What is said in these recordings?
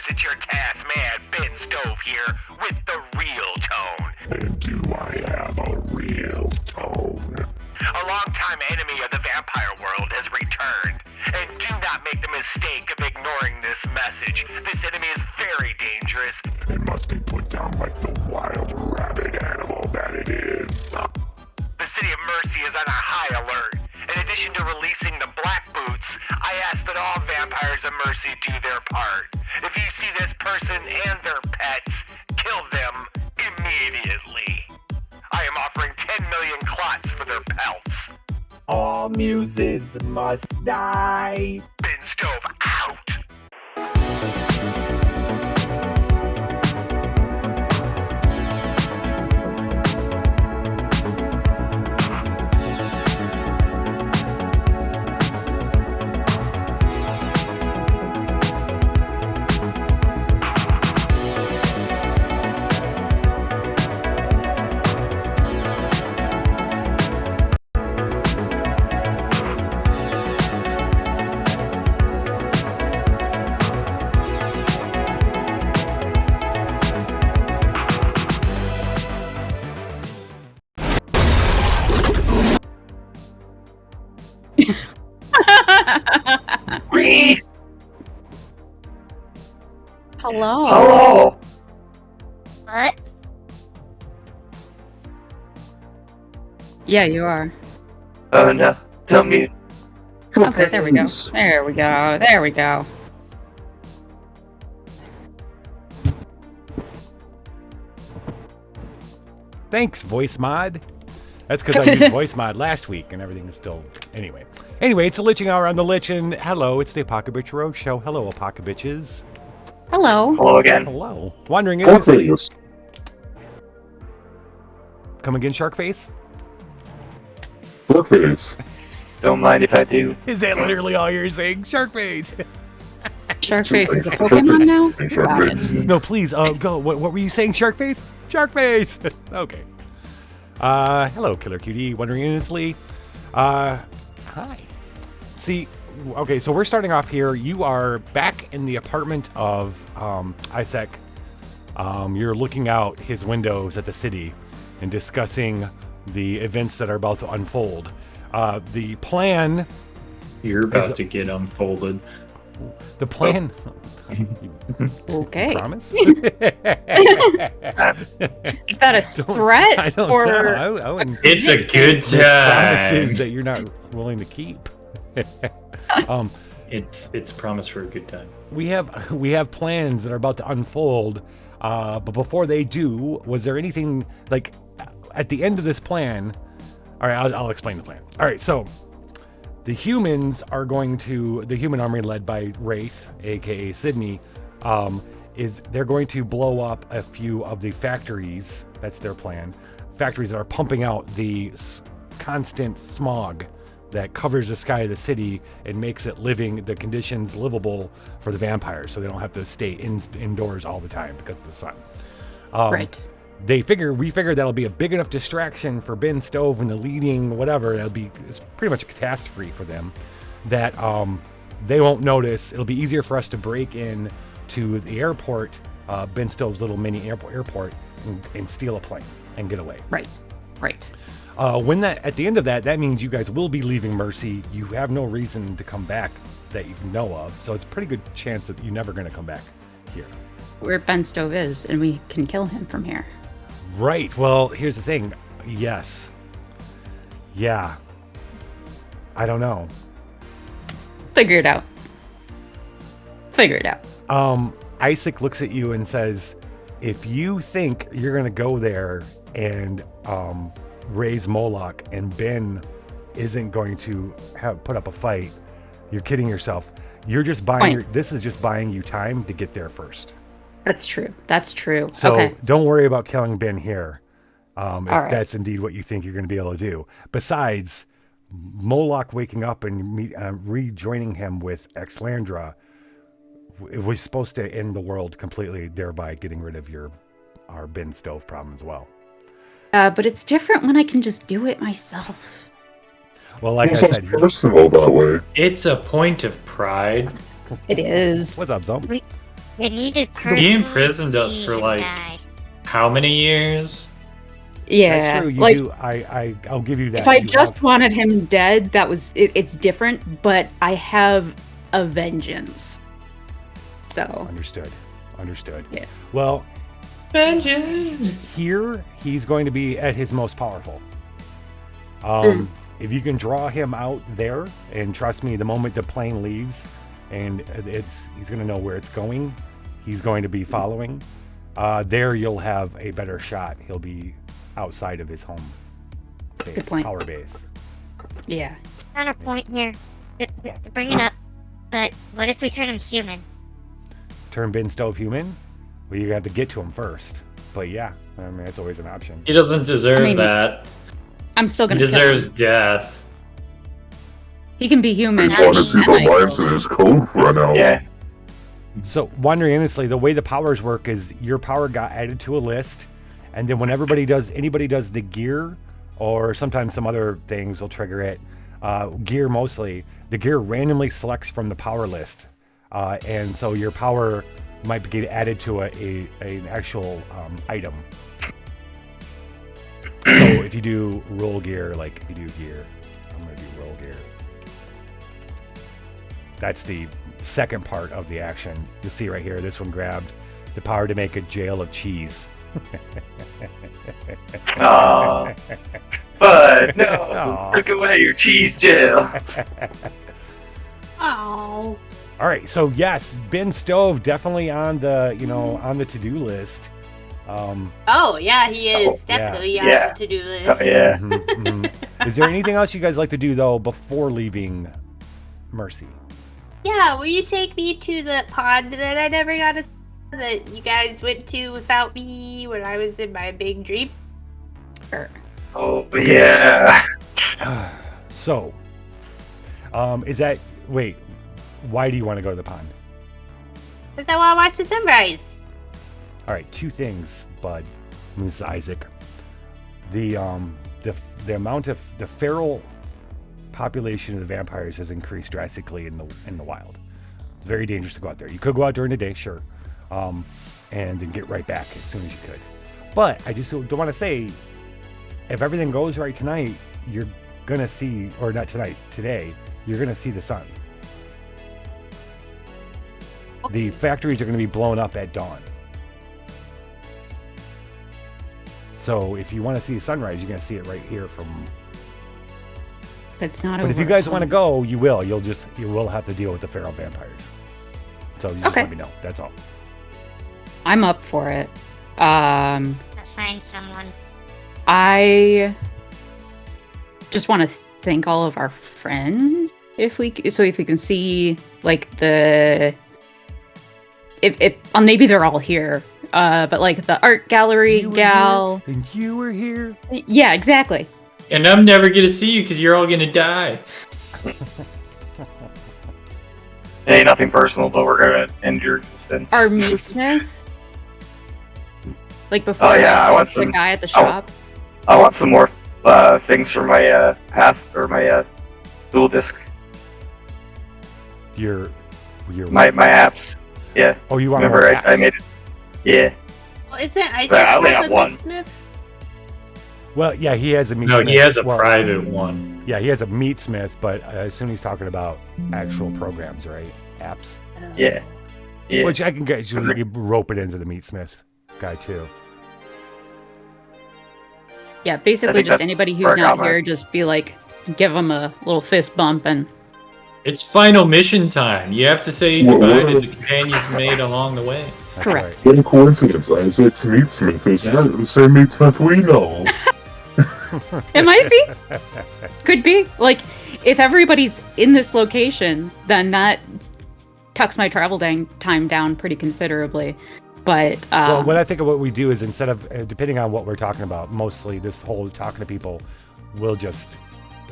it's your task man, Ben Stove here, with the real tone. And do I have a real tone? A longtime enemy of the vampire world has returned. And do not make the mistake of ignoring this message. This enemy is very dangerous. It must be put down like the wild rabid animal that it is. The City of Mercy is on a high alert. In addition to releasing the Black Boots, I ask that all vampires of Mercy do their part. If you see this person and their pets, kill them immediately. I am offering 10 million clots for their pelts. All muses must die. Ben Stove out! Hello. Hello. What? Yeah, you are. Oh no, tell me. Okay, there we go. There we go. There we go. Thanks, voice mod. That's because I used voice mod last week and everything is still... Anyway, it's the Liching Hour on the Lichen. Hello, it's the Apocabitch Roadshow. Hello, Apocabitches. Hello. Hello again. Hello. Wandering endlessly. Come again, Sharkface? Sharkface. Don't mind if I do. Is that literally all you're saying? Sharkface. Sharkface is a Pokemon now? Sharkface. No, please, go. What were you saying, Sharkface? Sharkface. Okay. Hello, Killer Cutie. Wandering endlessly. Hi. See, okay, so we're starting off here. You are back in the apartment of Isaac. You're looking out his windows at the city and discussing the events that are about to unfold. The plan... You're about to get unfolded. The plan... Okay. Promise? Is that a threat? I don't or... know. It's a good Promises time. that you're not willing to keep. It's promise for a good time. We have plans that are about to unfold, but before they do, was there anything like at the end of this plan? All right, I'll explain the plan. All right, so the humans are going to the human army led by Wraith, aka Sydney, they're going to blow up a few of the factories. That's their plan. Factories that are pumping out the constant smog that covers the sky of the city and makes it the conditions livable for the vampires, so they don't have to stay indoors all the time because of the sun. Right. We figure that'll be a big enough distraction for Ben Stove and the leading whatever. It's pretty much a catastrophe for them that they won't notice. It'll be easier for us to break in to the airport, Ben Stove's little mini airport, and steal a plane and get away. Right. At the end of that means you guys will be leaving Mercy. You have no reason to come back that you know of, so it's a pretty good chance that you're never going to come back here. Where Ben Stove is, and we can kill him from here. Right. Well, here's the thing. Yes. Yeah. I don't know. Figure it out. Isaac looks at you and says, if you think you're going to go there and raise Moloch and Ben isn't going to put up a fight, you're kidding yourself. You're just buying this is just buying you time to get there first. That's true. So okay. Don't worry about killing Ben here. If right. that's indeed what you think you're going to be able to do. Besides, Moloch waking up and rejoining him with Exlandra, it was supposed to end the world completely, thereby getting rid of our Ben Stove problem as well. But it's different when I can just do it myself. Well, like I Sounds said, personal that way. It's a point of pride. It is. What's up, Zom? You need to He personally imprisoned us see for him like die. how many years? Yeah, That's true. You like do. I'll give you that. if I You just have- wanted him dead, it's different. But I have a vengeance. So Understood. Yeah. Well, Vengeance. here he's going to be at his most powerful. If you can draw him out there, and trust me, the moment the plane leaves, and he's going to know where it's going, he's going to be following. There you'll have a better shot. He'll be outside of his home base, Good point. power base. yeah, Counterpoint here. Bring it up. But what if we turn him human? Turn Ben Stove human? Well, you have to get to him first. But yeah, I mean, that's always an option. He doesn't deserve I mean, that. I'm still He gonna. deserves death. He can be human. Just want to see the lines in his code run out. Yeah. So, wondering honestly, the way the powers work is your power got added to a list, and then when anybody does the gear, or sometimes some other things will trigger it, gear mostly, the gear randomly selects from the power list. And so your power might get added to an actual item. So if you do roll gear, like if you do gear, I'm going to do roll gear. That's the second part of the action. You'll see right here, this one grabbed the power to make a jail of cheese. Aw. But no, Aw. took away your cheese jail. Oh. All right, so yes, Ben Stove definitely on the on the to-do list. Oh, yeah, he is Oh, definitely yeah. on the to-do list. Oh, yeah. Mhm, mhm. Is there anything else you guys like to do though before leaving Mercy? Yeah, will you take me to the pond that I never got to that you guys went to without me when I was in my big dream? Oh, yeah. So, is that wait? Why do you want to go to the pond? Because I want to watch the sunrise. All right, two things, bud. This is Isaac. The amount of the feral population of the vampires has increased drastically in the wild. It's very dangerous to go out there. You could go out during the day, sure, and then get right back as soon as you could. But I just don't want to say, if everything goes right tonight, you're gonna see, or not tonight, today, you're gonna see the sun. The factories are gonna be blown up at dawn. So if you want to see the sunrise, you're going to see it right here from. But it's not. But if you guys want to go, you will. You will have to deal with the feral vampires. So you just Okay. let me know. That's all. I'm up for it. Let's find someone. I just want to thank all of our friends if we can see like if maybe they're all here. But like the art gallery You were gal. here, and you were here. Yeah, exactly. And I'm never gonna see you because you're all gonna die. Ain't nothing personal, but we're gonna end your existence. Our meatsmith. Like before, Oh, yeah, I want the some- guy at the shop. I want some more things for my my dual disc, Your my apps. Yeah. Oh, you want Remember, more I made it. Yeah. Well, isn't Isaac I only have have a one. meatsmith? Well, yeah, he has a meatsmith. No, he has a Well, private one. Yeah, he has a meatsmith, but I assume he's talking about actual programs, right? Apps. Yeah. Yeah. Which I can get you can rope it into the meatsmith guy too. Yeah, I basically think just that's anybody where who's I got not here, just be like, give them a little fist bump and. It's final mission time. You have to say What- goodbye what- to the companions made along the way. That's Correct. What a coincidence. Isaac's meatsmith is the same meatsmith we know. It might be. Could be. Like, if everybody's in this location, then that tucks my travel time down pretty considerably. But Well, what I think of what we do is instead of, depending on what we're talking about, mostly this whole talking to people, we'll just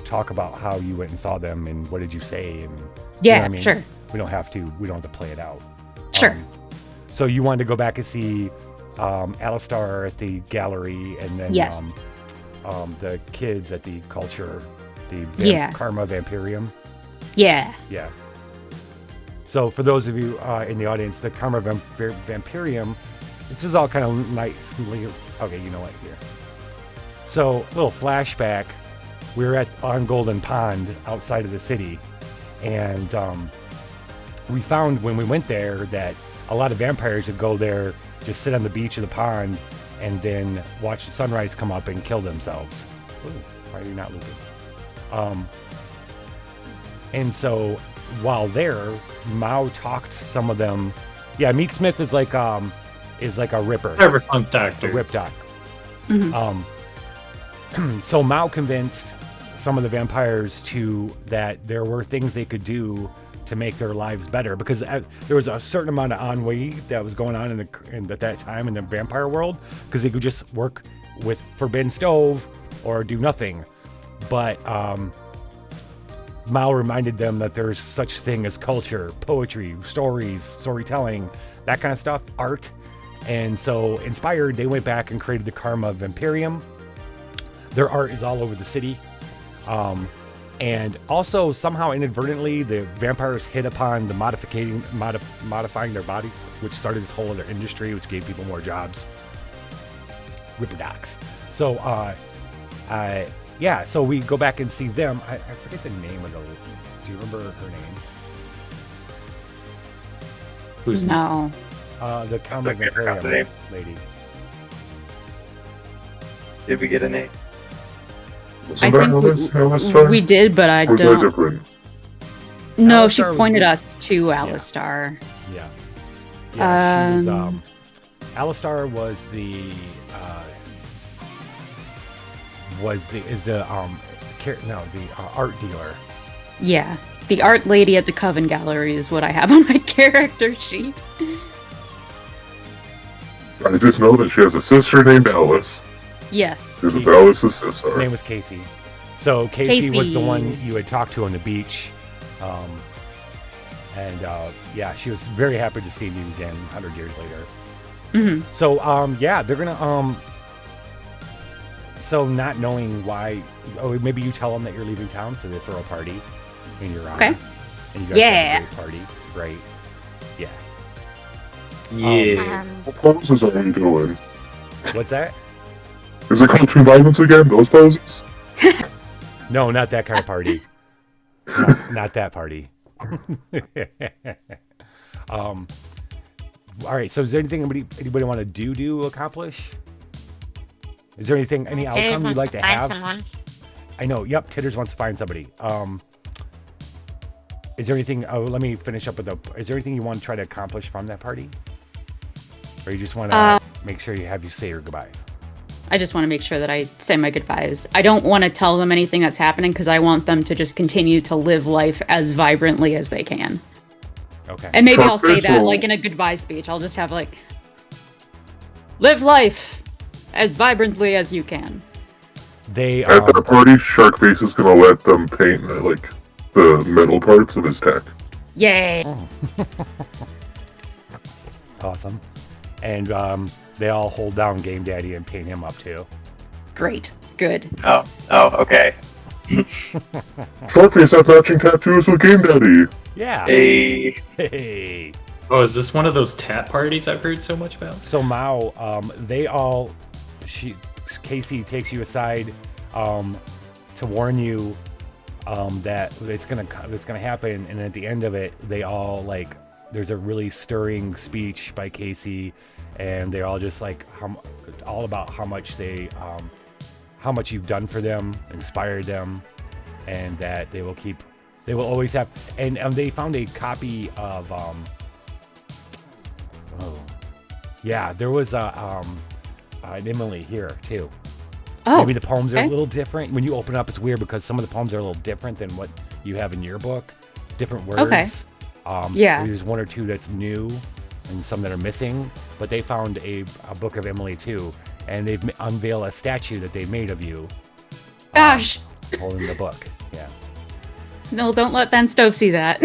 talk about how you went and saw them and what did you say. And, you know yeah, what I mean? sure. We don't have to play it out. Sure. So you wanted to go back and see Alistar at the gallery and then Yes. the kids at the culture, the Yeah. Karma Vampirium. Yeah. Yeah. So for those of you in the audience, the Karma Vampirium, this is all kind of nicely. Okay, you know what? Here. So little flashback. We were on Golden Pond outside of the city, and we found when we went there that a lot of vampires would go there, just sit on the beach of the pond, and then watch the sunrise come up and kill themselves. Ooh, why are you not looking? And so while there, Mao talked to some of them. Yeah, Meat Smith is like a ripper. Cyberpunk doctor. A rip doc. Mm-hmm. So Mao convinced some of the vampires that there were things they could do to make their lives better, because there was a certain amount of ennui that was going on at that time in the vampire world, because they could just work with forbidden stove or do nothing. But Mao reminded them that there's such thing as culture, poetry, stories, storytelling, that kind of stuff, art. And so inspired, they went back and created the Karma Vampirium. Their art is all over the city. And also somehow inadvertently, the vampires hit upon the modifying their bodies, which started this whole other industry, which gave people more jobs. Ripper docs. So, yeah, so we go back and see them. I forget the name of the... Do you remember her name? Who's No. The Karma Don't remember the Vampirium name. lady. Did we get a name? Wasn't that Alistar? we did, but I Or was that don't. different? No, she Alistar was pointed the- us to Alistar. Yeah. Yeah, she was... Um, Alistar was the art dealer. Yeah, the art lady at the Coven Gallery is what I have on my character sheet. I just know that she has a sister named Alice. Yes. Because it's Casey. Alice's Her sister. name was Casey. So Casey was the Casey. one you had talked to on the beach. Yeah, she was very happy to see me again 100 years later. Hmm. So, yeah, they're gonna, so not knowing why, maybe you tell them that you're leaving town, so they throw a party in your honor. Okay. And you guys Yeah. have a great party, right? Yeah. Yeah. Um, What poses are we doing? What's that? Is it cartoon violence again? Those poses? No, not that kind of party. not that party. All right. So, is there anything anybody want to do accomplish? Is there any Titters outcome you'd wants like to to find have? someone. I know. Yep. Titters wants to find somebody. Is there anything? Oh, let me finish up with the. Is there anything you want to try to accomplish from that party, or you just want to make sure you say your goodbyes? I just want to make sure that I say my goodbyes. I don't want to tell them anything that's happening because I want them to just continue to live life as vibrantly as they can. Okay. And maybe I'll say that Official. like in a goodbye speech. I'll just have like, live life as vibrantly as you can. They At that party, Sharkface is gonna let them paint, like, the metal parts of his tech. Yay! awesome, and they all hold down Game Daddy and paint him up too. Great. Good. Oh, okay. Sharkface has matching tattoos with Game Daddy. Yeah. Hey. Oh, is this one of those tat parties I've heard so much about? So Mao, Casey takes you aside to warn you that it's gonna happen, and at the end of it, they all there's a really stirring speech by Casey, and they're all just all about how much you've done for them, inspired them, and that they will always have. And they found a copy of there was an Emily here too. Oh, Maybe the poems are a okay. little different. When you open up, it's weird because some of the poems are a little different than what you have in your book. Different words. Okay. Yeah. There's one or two that's new and some that are missing. But they found a book of Emily too. And they've unveiled a statue that they made of you. Gosh. Holding the book. Yeah. No, don't let Ben Stove see that.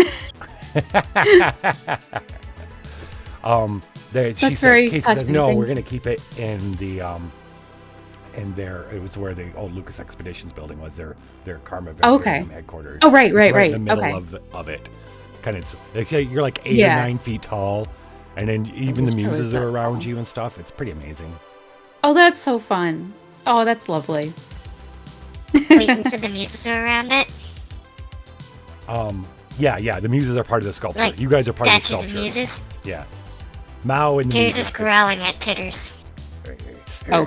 She very Casey says, touching, no, thank we're you. going to keep it in the it was where the old Lucas Expeditions building was, their Karma Okay. Vampirium headquarters. Oh, right, It's right. in the middle Okay. of it. kind of like you're like 8 or 9 feet tall, and then even the muses are around you and stuff. It's pretty amazing. Oh, that's so fun. Oh, that's lovely. Wait, you said the muses are around it? Yeah, the muses are part of the sculpture. Like You guys are part of the statues sculpture. of muses? Yeah. Mao and the They're muses. just growling at Titters. Oh.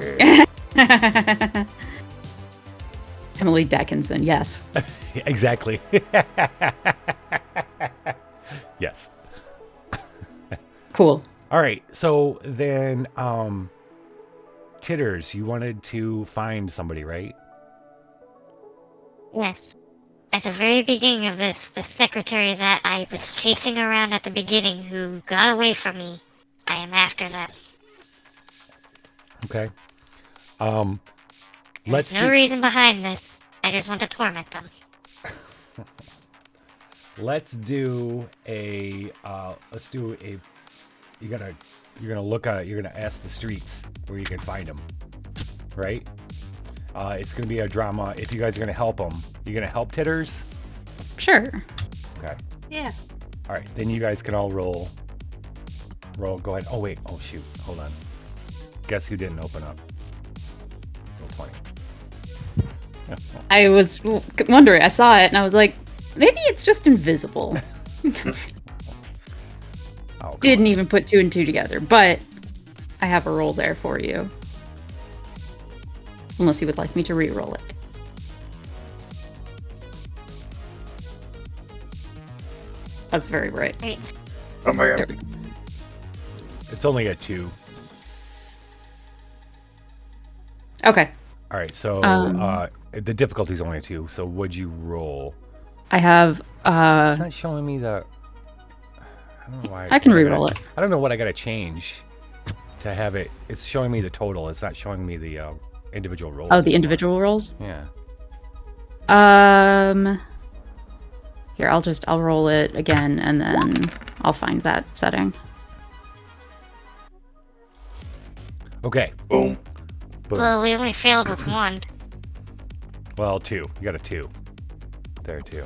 Emily Dickinson, yes. Exactly. Yes. Cool. All right. So then, Titters, you wanted to find somebody, right? Yes. At the very beginning of this, the secretary that I was chasing around at the beginning who got away from me, I am after them. Okay. There's no reason behind this. I just want to torment them. Let's do a. You're gonna look at. You're gonna ask the streets where you can find them, right? It's gonna be a drama. If you guys are gonna help them, you're gonna help Titters. Sure. Okay. Yeah. All right. Then you guys can all roll. Go ahead. Oh wait. Oh shoot. Hold on. Guess who didn't open up? Roll 20. I was wondering. I saw it and I was like, maybe it's just invisible. Oh, Didn't even put 2 and 2 together, but I have a roll there for you. Unless you would like me to re-roll it. That's very bright. Wait, Oh my There god. we go. It's only a 2. Okay. All right. So the difficulty's only a 2. So would you roll? I have It's not showing me the. I don't know why. I can what re-roll gotta- it. I don't know what I gotta change to have it. It's showing me the total. It's not showing me the individual rolls. Oh, the anymore. individual rolls? Yeah. Here, I'll roll it again and then I'll find that setting. Okay. Boom. Boom. well, we only failed with 1. Well, 2. You got a 2. There, 2.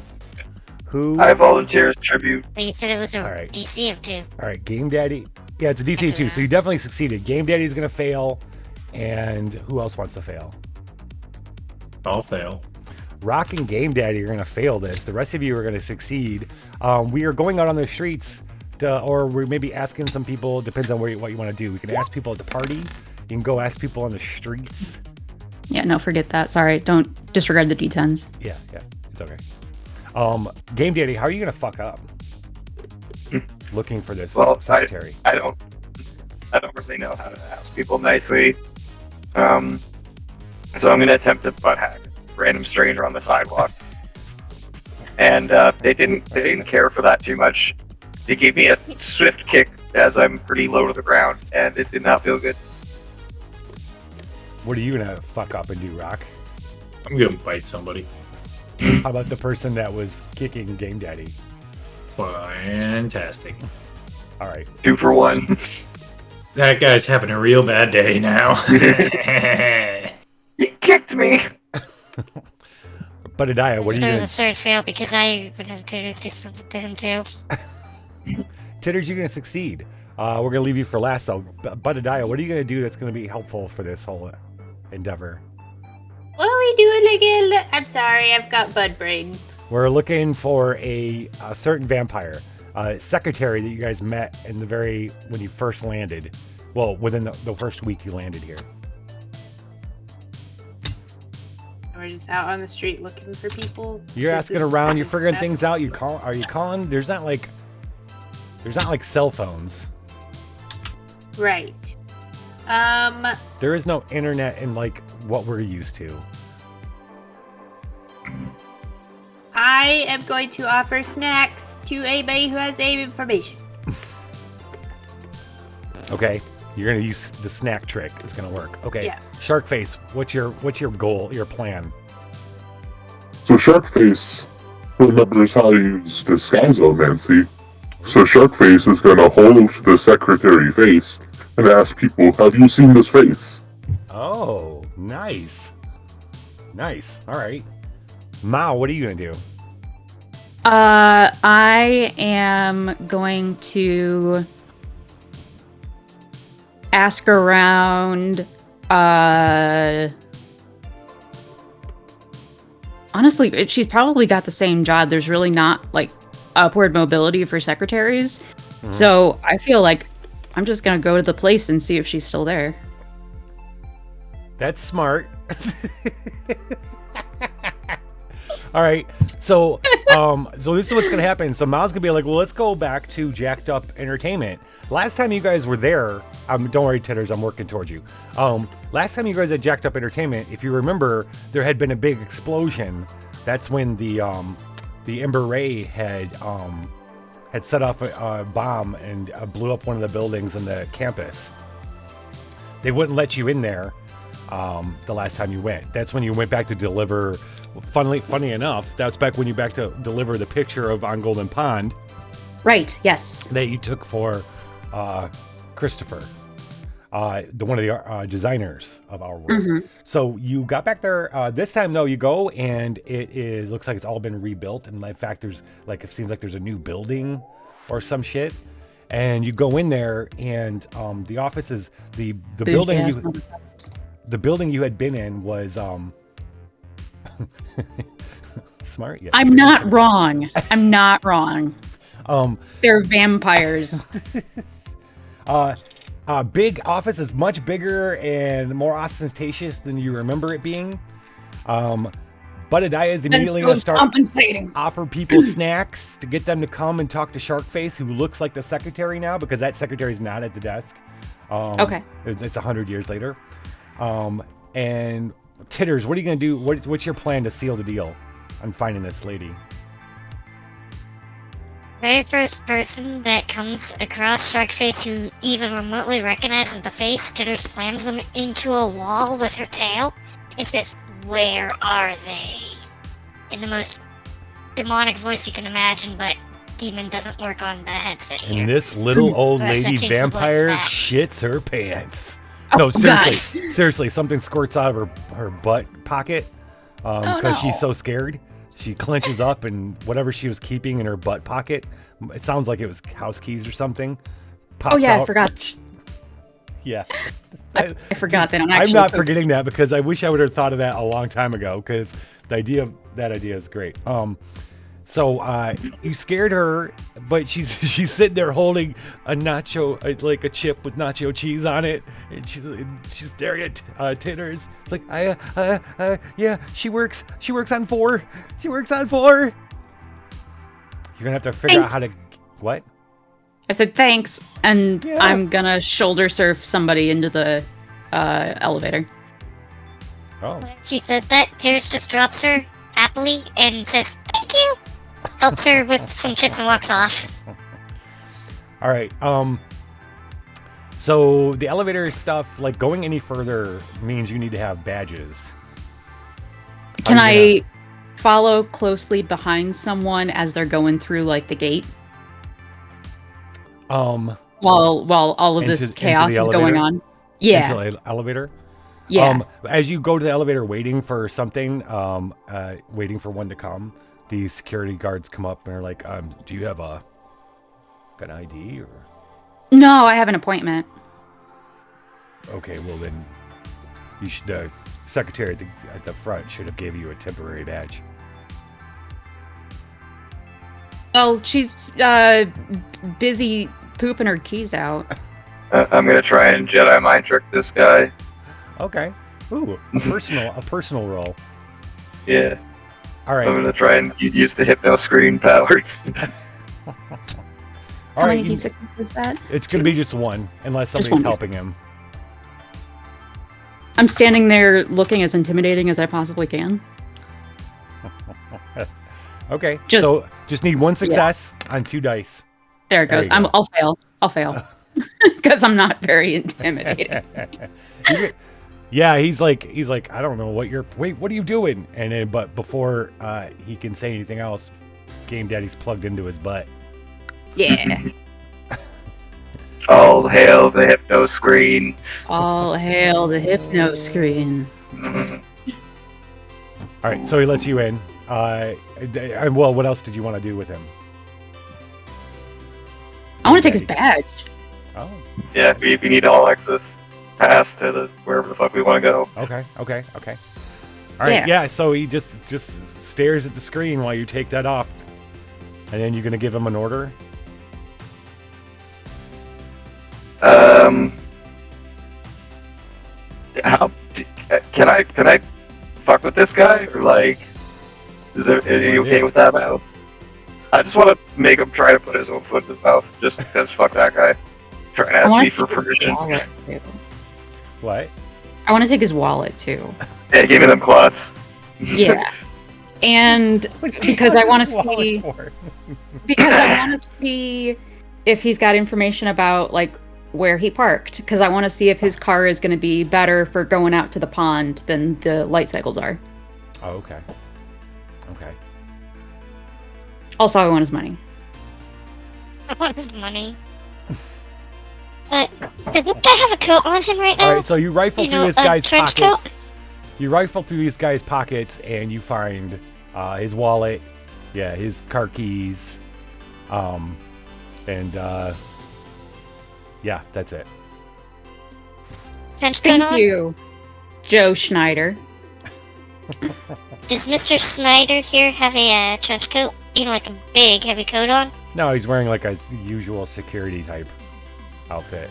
Who? I volunteer as tribute. But you said it was a All right. DC of 2. All right, Game Daddy. Yeah, it's a DC of 2, so you definitely succeeded. Game Daddy's gonna fail, and who else wants to fail? I'll fail. Rock and Game Daddy are gonna fail this. The rest of you are gonna succeed. We are going out on the streets, or we're maybe asking some people. Depends on what you want to do. We can ask people at the party. You can go ask people on the streets. Yeah, no, forget that. Sorry, don't disregard the D10s. Yeah, it's okay. Game Daddy, how are you gonna fuck up? Looking for this Well, secretary. I don't really know how to ask people nicely. So I'm gonna attempt to butt hack a random stranger on the sidewalk. And they didn't care for that too much. They gave me a swift kick as I'm pretty low to the ground, and it did not feel good. What are you gonna fuck up and do, Rock? I'm gonna bite somebody. How about the person that was kicking Game Daddy? Fantastic. All right. 2 for 1. That guy's having a real bad day now. You kicked me. But Adaya, what are you So gonna the third fail because I would have Titters do something to him too. Titters, you're gonna succeed. We're gonna leave you for last though. But Adaya, what are you gonna do that's gonna be helpful for this whole endeavor? What are we doing again? I'm sorry, I've got bud brain. We're looking for a certain vampire, secretary that you guys met in when you first landed. Well, within the first week you landed here. We're just out on the street looking for people. You're This asking is around. You're best figuring best. things out. Are you calling? There's not like cell phones. Right. There is no internet in like what we're used to. I am going to offer snacks to anybody who has any information. Okay, you're gonna use the snack trick. It's gonna work. Okay, Yeah. Sharkface, what's your goal? Your plan? So Sharkface remembers how to use disguisomancy. So Sharkface is gonna hold the secretary face and ask people, "Have you seen this face?" Oh, nice. All right, Mao, what are you gonna do? I am going to ask around. Honestly, she's probably got the same job. There's really not like upward mobility for secretaries. So I feel like I'm just gonna go to the place and see if she's still there. That's smart. All right, so so this is what's gonna happen. So Miles gonna be like, well, let's go back to Jacked Up Entertainment. Last time you guys were there, don't worry, Titters, I'm working towards you. Last time you guys at Jacked Up Entertainment, if you remember, there had been a big explosion. That's when the Ember Ray had set off a bomb and blew up one of the buildings in the campus. They wouldn't let you in there the last time you went. That's when you went back to deliver. Funny enough, that's back when you back to deliver the picture of On Golden Pond. Right. Yes. That you took for Christopher, one of the designers of our world. So you got back there. This time though, you go and it looks like it's all been rebuilt. And in fact, it seems like there's a new building or some shit. And you go in there and the office is the building. The building you had been in was smart. Yeah. I'm not wrong. I'm not wrong. They're vampires. Big office is much bigger and more ostentatious than you remember it being. Budadiah is immediately going to start offer people snacks to get them to come and talk to Sharkface, who looks like the secretary now, because that secretary is not at the desk. Okay. It's 100 years later. And Titters, what are you going to do? What's your plan to seal the deal on finding this lady? Very first person that comes across Sharkface who even remotely recognizes the face, Titter slams them into a wall with her tail and says, "Where are they?" In the most demonic voice you can imagine, but demon doesn't work on the headset here. And this little old lady vampire shits her pants. No, seriously, something squirts out of her butt pocket because she's so scared. She clenches up and whatever she was keeping in her butt pocket, it sounds like it was house keys or something, pops out. I forgot. Yeah. I forgot that. I'm not forgetting that because I wish I would have thought of that a long time ago because that idea is great. So you scared her, but she's sitting there holding a nacho, like a chip with nacho cheese on it, and she's staring at Titters. It's like, yeah, she works on 4. She works on 4. You're gonna have to figure out how to what? I said thanks, and I'm gonna shoulder surf somebody into the elevator. Oh. When she says that, Tears just drops her happily and says, "Thank you." Helps her with some chips and walks off. All right. So the elevator stuff, like going any further, means you need to have badges. Can I follow closely behind someone as they're going through like the gate? While all of this chaos is going on. Yeah. Into the elevator. Yeah. As you go to the elevator, waiting for something, waiting for one to come. The security guards come up and are like, do you have an ID or? No, I have an appointment. Okay, well then, the secretary at the front should have gave you a temporary badge. Well, she's busy pooping her keys out. I'm gonna try and Jedi mind trick this guy. Okay. Ooh, a personal role. Yeah. All right. I'm gonna try and use the hypno screen power. How many D6s is that? It's gonna be just one, unless somebody's helping him. I'm standing there looking as intimidating as I possibly can. Okay. So just need one success on 2 dice. There it goes. I'll fail. Because I'm not very intimidating. Yeah, he's like, I don't know what are you doing? And then, but before he can say anything else, Game Daddy's plugged into his butt. Yeah. All hail the hypno screen. All hail the hypno screen. All right, so he lets you in. Well, what else did you want to do with him? I want to take his badge. Oh, Yeah, we need all access pass to wherever the fuck we want to go. okay. All right, yeah. So he just stares at the screen while you take that off, and then you're gonna give him an order. How can I fuck with this guy, or like, are you okay with that, Mal? I just want to make him try to put his own foot in his mouth, just because fuck that guy. Trying to ask me for permission. What? I want to take his wallet too. Yeah, give me them clots. Yeah. And because I want to see, if he's got information about like where he parked. Because I want to see if his car is going to be better for going out to the pond than the light cycles are. Oh, okay. Also, I want his money. I want his money. Does this guy have a coat on him right now? All right, so you rifle through this guy's trench pockets. coat? You rifle through these guys' pockets, and you find his wallet, his car keys, and that's it. Trench coat on? Thank you, Joe Schneider. Does Mr. Snyder here have a trench coat? You know, like a big, heavy coat on? No, he's wearing like a usual security type outfit.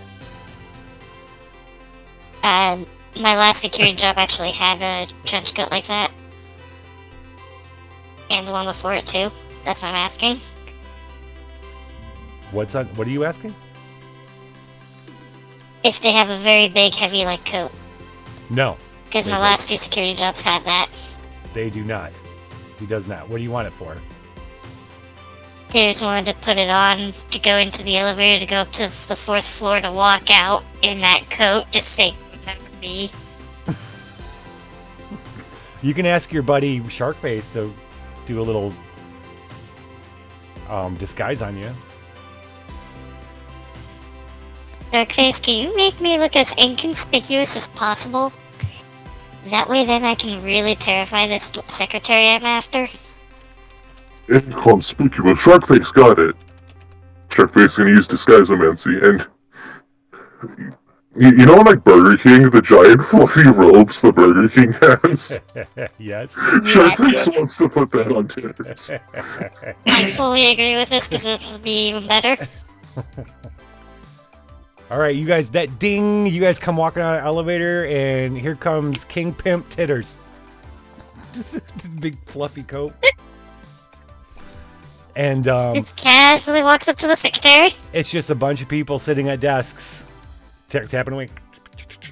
My last security job actually had a trench coat like that. And the one before it, too. That's what I'm asking. What are you asking? If they have a very big, heavy, like, coat. No. Because my last 2 security jobs had that. They do not. He does not. What do you want it for? They just wanted to put it on to go into the elevator to go up to the 4th floor to walk out in that coat. Just say, remember me. You can ask your buddy Sharkface to do a little disguise on you. Darkface, can you make me look as inconspicuous as possible? That way then I can really terrify this secretary I'm after. Inconspicuous. Sharkface got it. Sharkface gonna use disguisomancy, and you know, like Burger King, the giant fluffy robes the Burger King has. Yes. Sharkface wants to put that on Tibbs. I fully agree with this because this will be even better. All right, you guys, that ding, you guys come walking out of the elevator, and here comes King Pimp Titters. Big fluffy coat. And Just casually walks up to the secretary. it's just a bunch of people sitting at desks, tapping away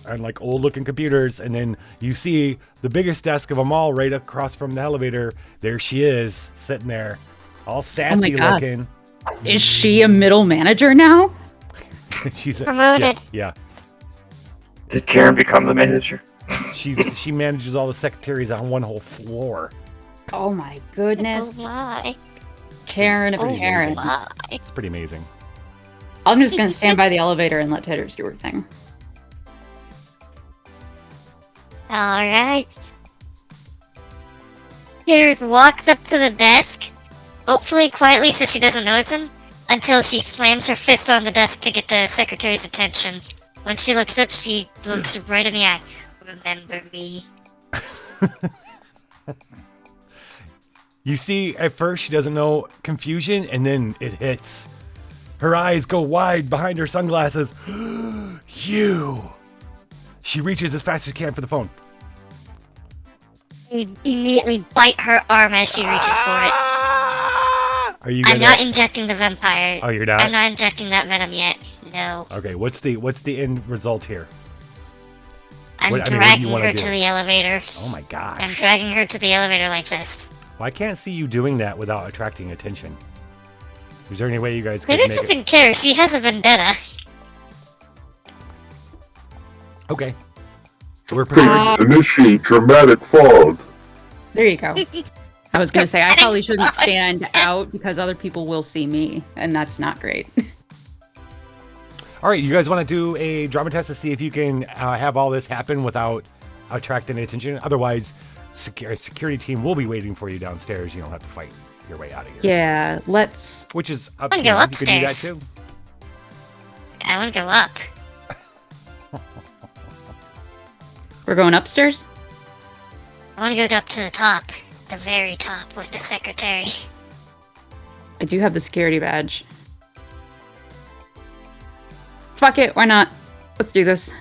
on like old looking computers. And then you see the biggest desk of them all right across from the elevator. There she is, sitting there, all sassy God. looking. Is she a middle manager now? She's Promoted. Yeah. Did Karen become the manager? She manages all the secretaries on one whole floor. Oh my goodness. Oh my. Karen of Karen. My. It's pretty amazing. I'm just gonna stand by the elevator and let Titters do her thing. Alright. Titters walks up to the desk, hopefully quietly so she doesn't notice him, until she slams her fist on the desk to get the secretary's attention. When she looks up, she looks right in the eye. Remember me. You see, at first she doesn't know confusion, and then it hits. Her eyes go wide behind her sunglasses. You! She reaches as fast as she can for the phone. You immediately bite her arm as she reaches for it. Are you I'm not injecting the vampire. Oh, you're not? I'm not injecting that venom yet. No. Okay, what's the end result here? I'm what do you dragging wanna her do? to the elevator. Oh my gosh. I'm dragging her to the elevator like this. Well, I can't see you doing that without attracting attention. Is there any way you guys could Titters make it? doesn't care. She has a vendetta. Okay. We're prepared. Face, initiate dramatic fog. There you go. I was gonna say I probably shouldn't stand out because other people will see me, and that's not great. All right, you guys want to do a drama test to see if you can have all this happen without attracting attention? Otherwise, security team will be waiting for you downstairs. You don't have to fight your way out of here. Yeah, let's. Which is up I'm to gonna you. go You could do that upstairs. too. I want to go up. We're going upstairs? I want to go up to the top. The very top with the secretary. I do have the security badge. Fuck it, why not? Let's do this.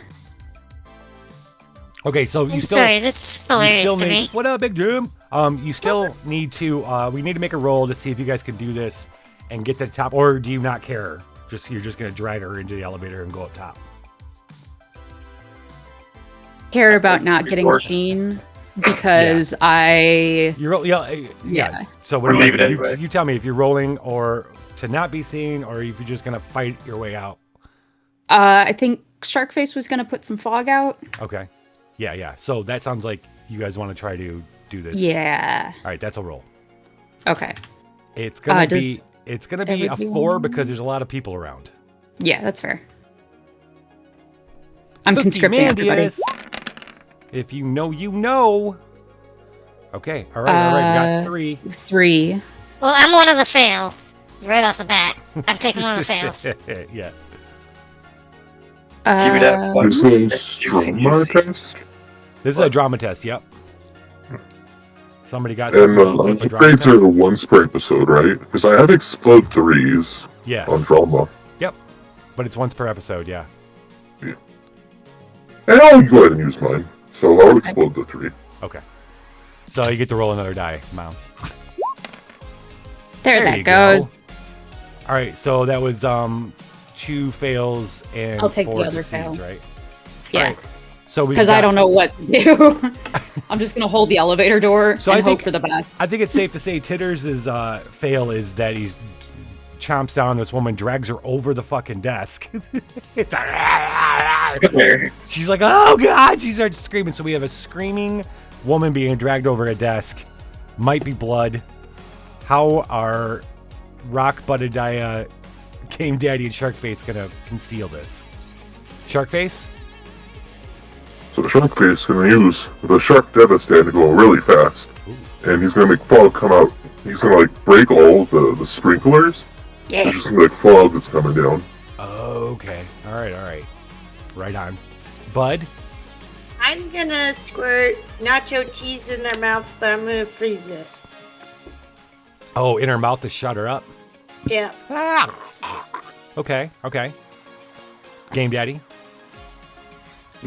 Okay, so you I'm still. sorry, this is You hilarious still to need, me. what up, Big Jim? You still need to. We need to make a roll to see if you guys can do this and get to the top, or do you not care? You're just gonna drag her into the elevator and go up top. Care about not getting course. seen because I. Yeah. So what Or do leave it you, anyway. you tell me if you're rolling or to not be seen, or if you're just gonna fight your way out. I think Sharkface was gonna put some fog out. Okay. Yeah. So that sounds like you guys want to try to do this. Yeah. All right, that's a roll. Okay. It's gonna does be a everybody 4 want- because there's a lot of people around. Yeah, that's fair. I'm Spooky conscripting everybody. Mandius. If you know, you know. Okay. All right. We got 3. 3. Well, I'm one of the fails. Right off the bat. I'm taking one of the fails. Yeah. Give me that one. Is this Juicy, drama juicy. test? This is a drama test. Yep. Somebody got And some drama upgrades test? are once per episode, right? Because I have explode 3s Yes. on drama. Yep. But it's once per episode. Yeah. And I'll go ahead and use mine. So I'll explode the 3. Okay. So you get to roll another die, Mom. There you that goes. go. All right. So that was 2 fails and I'll take 4 the other succeeds, fail. right? Yeah. All right. So we Because I don't know what to do. I'm just gonna hold the elevator door So and I think- hope for the best. I think it's safe to say Titters' fail is that he's chomps down this woman, drags her over the fucking desk. It's she's like, oh god! She starts screaming. So we have a screaming woman being dragged over a desk. Might be blood. How are Rock Buttadiah, Game Daddy, and Sharkface gonna conceal this? Sharkface? So Sharkface is going to use the Shark Devastate to go really fast. And he's going to make fog come out. He's going to like break all the sprinklers. Yeah. There's just like fog that's coming down. Okay. All right. Right on. Bud? I'm gonna squirt nacho cheese in their mouth, but I'm gonna freeze it. Oh, in her mouth to shut her up? Yeah. Okay. Game Daddy?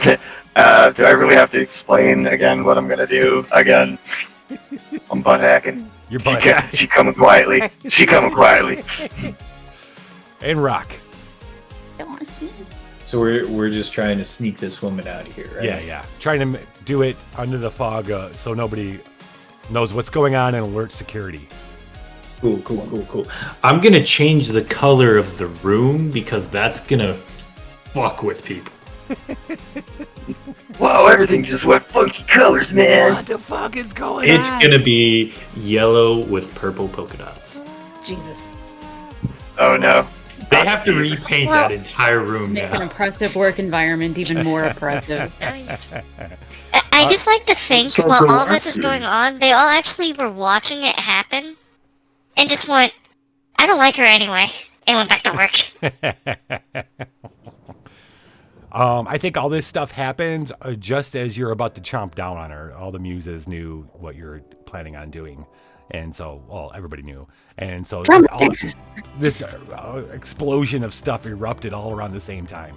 Do I really have to explain again what I'm gonna do again? I'm butt hacking. Your butt hack. She coming quietly. She coming quietly. And Rock. Don't want to sneeze. So we're just trying to sneak this woman out of here, right? Yeah. Trying to do it under the fog so nobody knows what's going on and alert security. Cool. I'm gonna change the color of the room because that's gonna fuck with people. Wow, everything just went funky colors, man. What the fuck is going It's on? gonna be yellow with purple polka dots. Jesus. Oh no. They have to repaint Well- that entire room Make an now. impressive work environment even more oppressive. Nice. I just like to think sounds while all this is relaxing. going on, they all actually were watching it happen and just went, I don't like her anyway, and went back to work. I think all this stuff happened just as you're about to chomp down on her. All the Muses knew what you're planning on doing. And so, well, everybody knew. And so this explosion of stuff erupted all around the same time.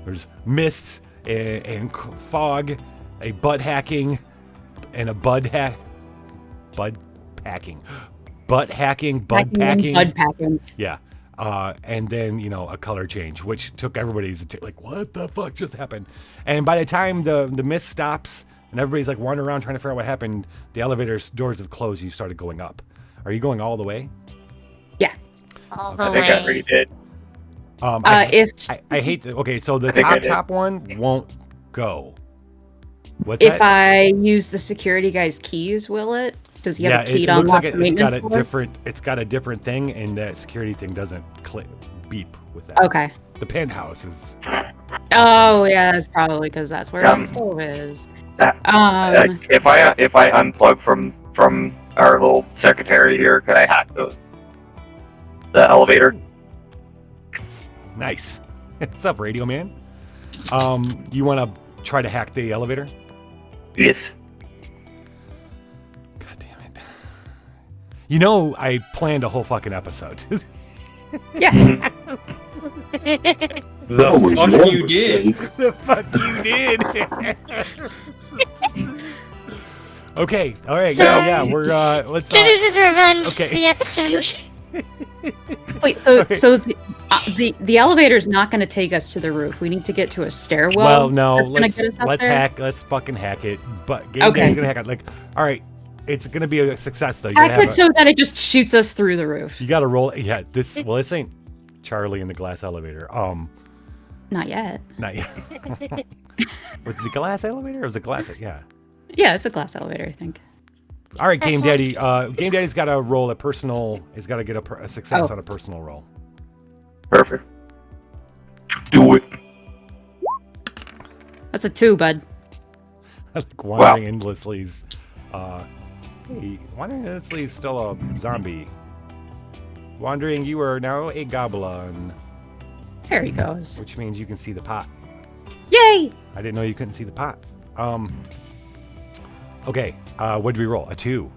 There's mists and fog, a butt hacking, and a bud packing. Yeah. And then, a color change, which took everybody's like, what the fuck just happened? And by the time the mist stops and everybody's like wandering around trying to figure out what happened, the elevator's doors have closed and you started going up. Are you going all the way? Yeah. All I the think I way. already did. I hate that. Okay, so the I think I did. top one won't go. What's If that? I use the security guy's keys, will it? Does he have a key it to looks unlock like the it's got a maintenance door? different thing, and that security thing doesn't beep with that. Okay. The penthouse is Oh, yeah, that's probably because that's where Um, the stove is. If I unplug from our little secretary here, could I hack the elevator? Nice. What's up, Radio Man? You want to try to hack the elevator? Yes. God damn it. You know, I planned a whole fucking episode. Yeah. That was fuck your you did. mistake. The fuck you did. Okay. All right. So- Yeah. We're let's. Titters' Revenge, okay. the episode. Wait, so Okay. so the elevator's not going to take us to the roof. We need to get to a stairwell. Well, no. that's gonna Let's get us up there? hack. Let's fucking hack it. But Game Okay. Daddy's gonna hack it. Like, all right. It's gonna be a success though. You're gonna Hack have it so that it just shoots us through the roof. you gotta roll. Yeah. This ain't Charlie in the glass elevator. Not yet. Not yet. Was it the glass elevator or was it glass? Yeah. Yeah, it's a glass elevator, I think. All right, That's Game Daddy. Game Daddy's got to roll a personal. He's got to get a success Oh. on a personal roll. Perfect. Do it. That's a 2, bud. Like wandering endlessly's. Hey, wandering endlessly's still a zombie. Wandering, you are now a goblin, There he goes. which means you can see the pot. Yay! I didn't know you couldn't see the pot. Okay. What did we roll? A 2.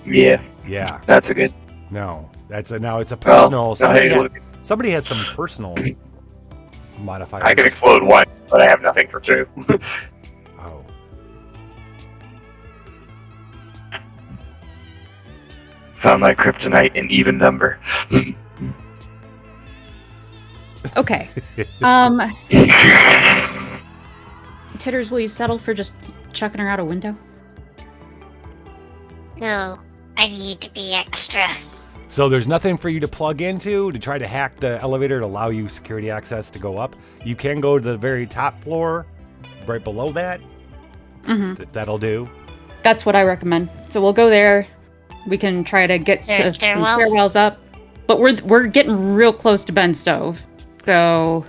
Yeah, Yeah. that's a good. No. That's a now. It's a personal. No, hey, look, Somebody has some personal modifiers. I can explode one, but I have nothing for 2. Oh. Found my kryptonite in even number. Okay. Titters, will you settle for just chucking her out a window? No, I need to be extra. So there's nothing for you to plug into to try to hack the elevator to allow you security access to go up. You can go to the very top floor, right below that. Mm-hmm. If that'll do. That's what I recommend. So we'll go there. We can try to get there a some stairwell? stairwells up, but we're getting real close to Ben's stove, so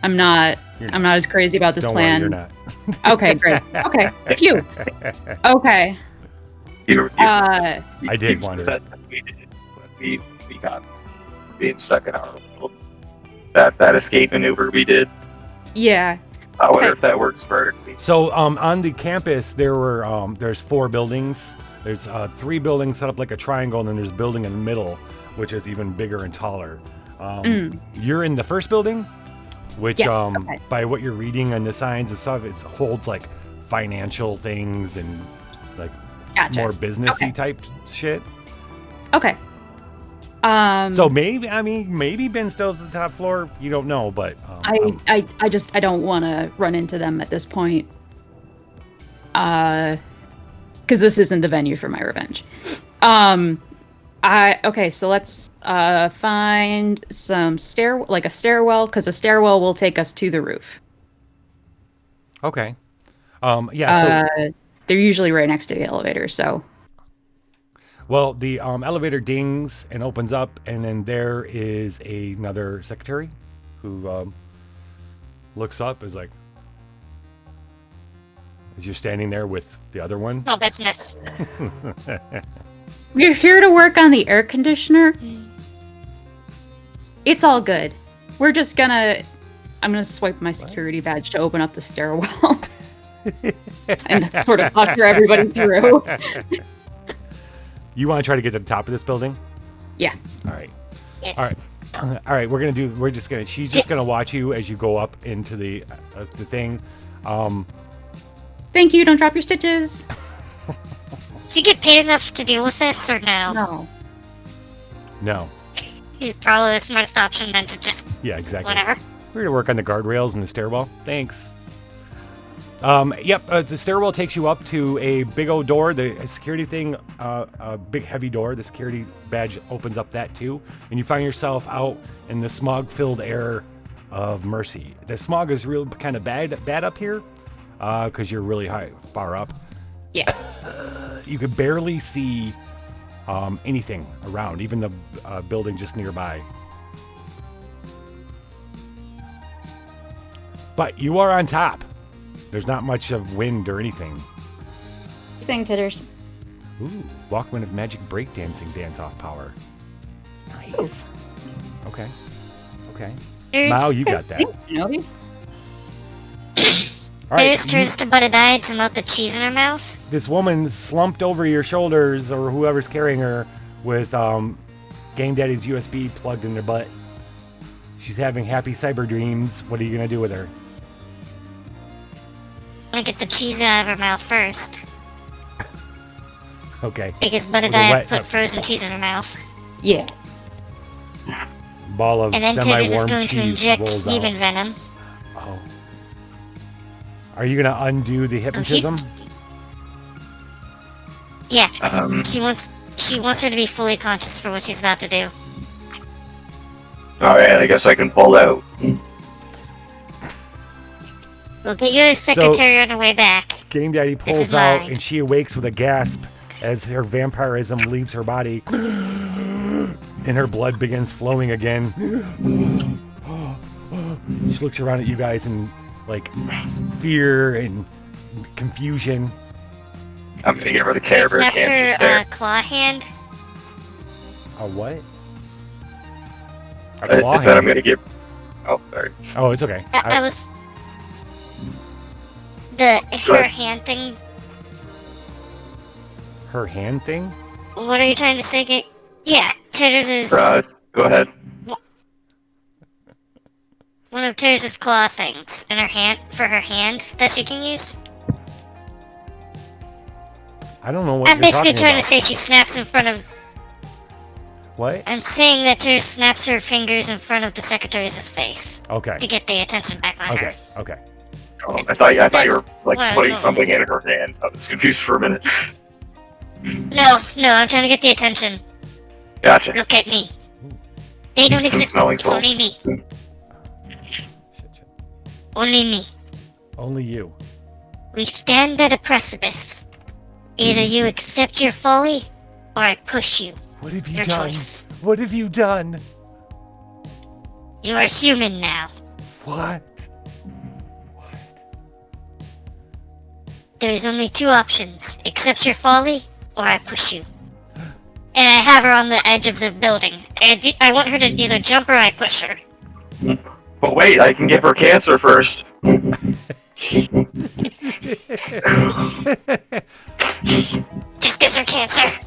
I'm not as crazy about this Don't plan. worry, you're not. Okay, great. Okay, phew. Okay. I did wonder. That we got being stuck in our world. That escape maneuver we did. Yeah. I wonder Okay. if that works vertically. So on the campus there's 4 buildings. There's 3 buildings set up like a triangle, and then there's a building in the middle, which is even bigger and taller. You're in the first building, which Yes, okay. by what you're reading on the signs and stuff, it holds like financial things and like Gotcha. more businessy Okay. type shit. Okay. So maybe Ben Stove's at the top floor. You don't know, but I don't want to run into them at this point. Because this isn't the venue for my revenge. Okay, so let's find some a stairwell, because a stairwell will take us to the roof. okay. Yeah. So They're usually right next to the elevator, so well, the elevator dings and opens up, and then there is another secretary who looks up, is like, as you're standing there with the other one. No business. we're here to work on the air conditioner. It's all good. I'm gonna swipe my security badge to open up the stairwell and sort of usher everybody through. You want to try to get to the top of this building? Yeah. All right. Yes. All right. All right. She's just gonna watch you as you go up into the thing. Thank you. Don't drop your stitches. Do you get paid enough to deal with this, or no? No. No. Probably the smartest option then to just Yeah, exactly. whatever. We're gonna work on the guardrails and the stairwell. Thanks. The stairwell takes you up to a big old door. The security thing, a big heavy door. The security badge opens up that too, and you find yourself out in the smog-filled air of Mercy. The smog is real kind of bad up here, because you're really far up. Yeah. You could barely see anything around, even the building just nearby. But you are on top. There's not much of wind or anything. Thing titters. Ooh, Walkman of Magic Breakdancing dance-off power. Nice. Okay. Mao, you got that. Shinobi? All right, There's turns to butt a die to melt the cheese in her mouth. this woman's slumped over your shoulders, or whoever's carrying her, with Game Daddy's USB plugged in their butt. She's having happy cyber dreams. What are you gonna do with her? I'm gonna get the cheese out of her mouth first. Okay. Because butt a With a die wet- put frozen cheese in her mouth. Yeah. Ball of And then Tater's is semi-warm going to cheese inject rolls human out. venom. Oh. Are you gonna undo the hypnotism? Yeah. Um, She wants her to be fully conscious for what she's about to do. Alright, I guess I can pull out. We'll get your secretary on her way back. Game Daddy This pulls is out, mine. and she awakes with a gasp as her vampirism leaves her body, and her blood begins flowing again. She looks around at you guys in like fear and confusion. I'm gonna give her the Care Bear Snaps cancer her stare. claw hand. A what? A It claw said I'm hand? gonna give. Oh, sorry. Oh, it's okay. I was her hand thing. Her hand thing? What are you trying to say? Yeah, Tater's is Go ahead. one of Tater's claw things in her hand for her hand that she can use. I don't know what I'm you're basically talking trying about. to say she snaps in front of. What? I'm saying that Tater snaps her fingers in front of the secretary's face Okay. to get the attention back on Okay. her. Okay. Oh, I thought you were like Well, putting no. something in her hand. I was confused for a minute. No, I'm trying to get the attention. Gotcha. Look at me. They don't Some exist. smelling It's only me. salts. Shit. Only me. Only you. We stand at a precipice. Either you accept your folly, or I push you. What have you Your done? choice. What have you done? You are human now. What? There's only two options. Accept your folly, or I push you. And I have her on the edge of the building. And I want her to either jump or I push her. But wait, I can give her cancer first. Just gives her cancer.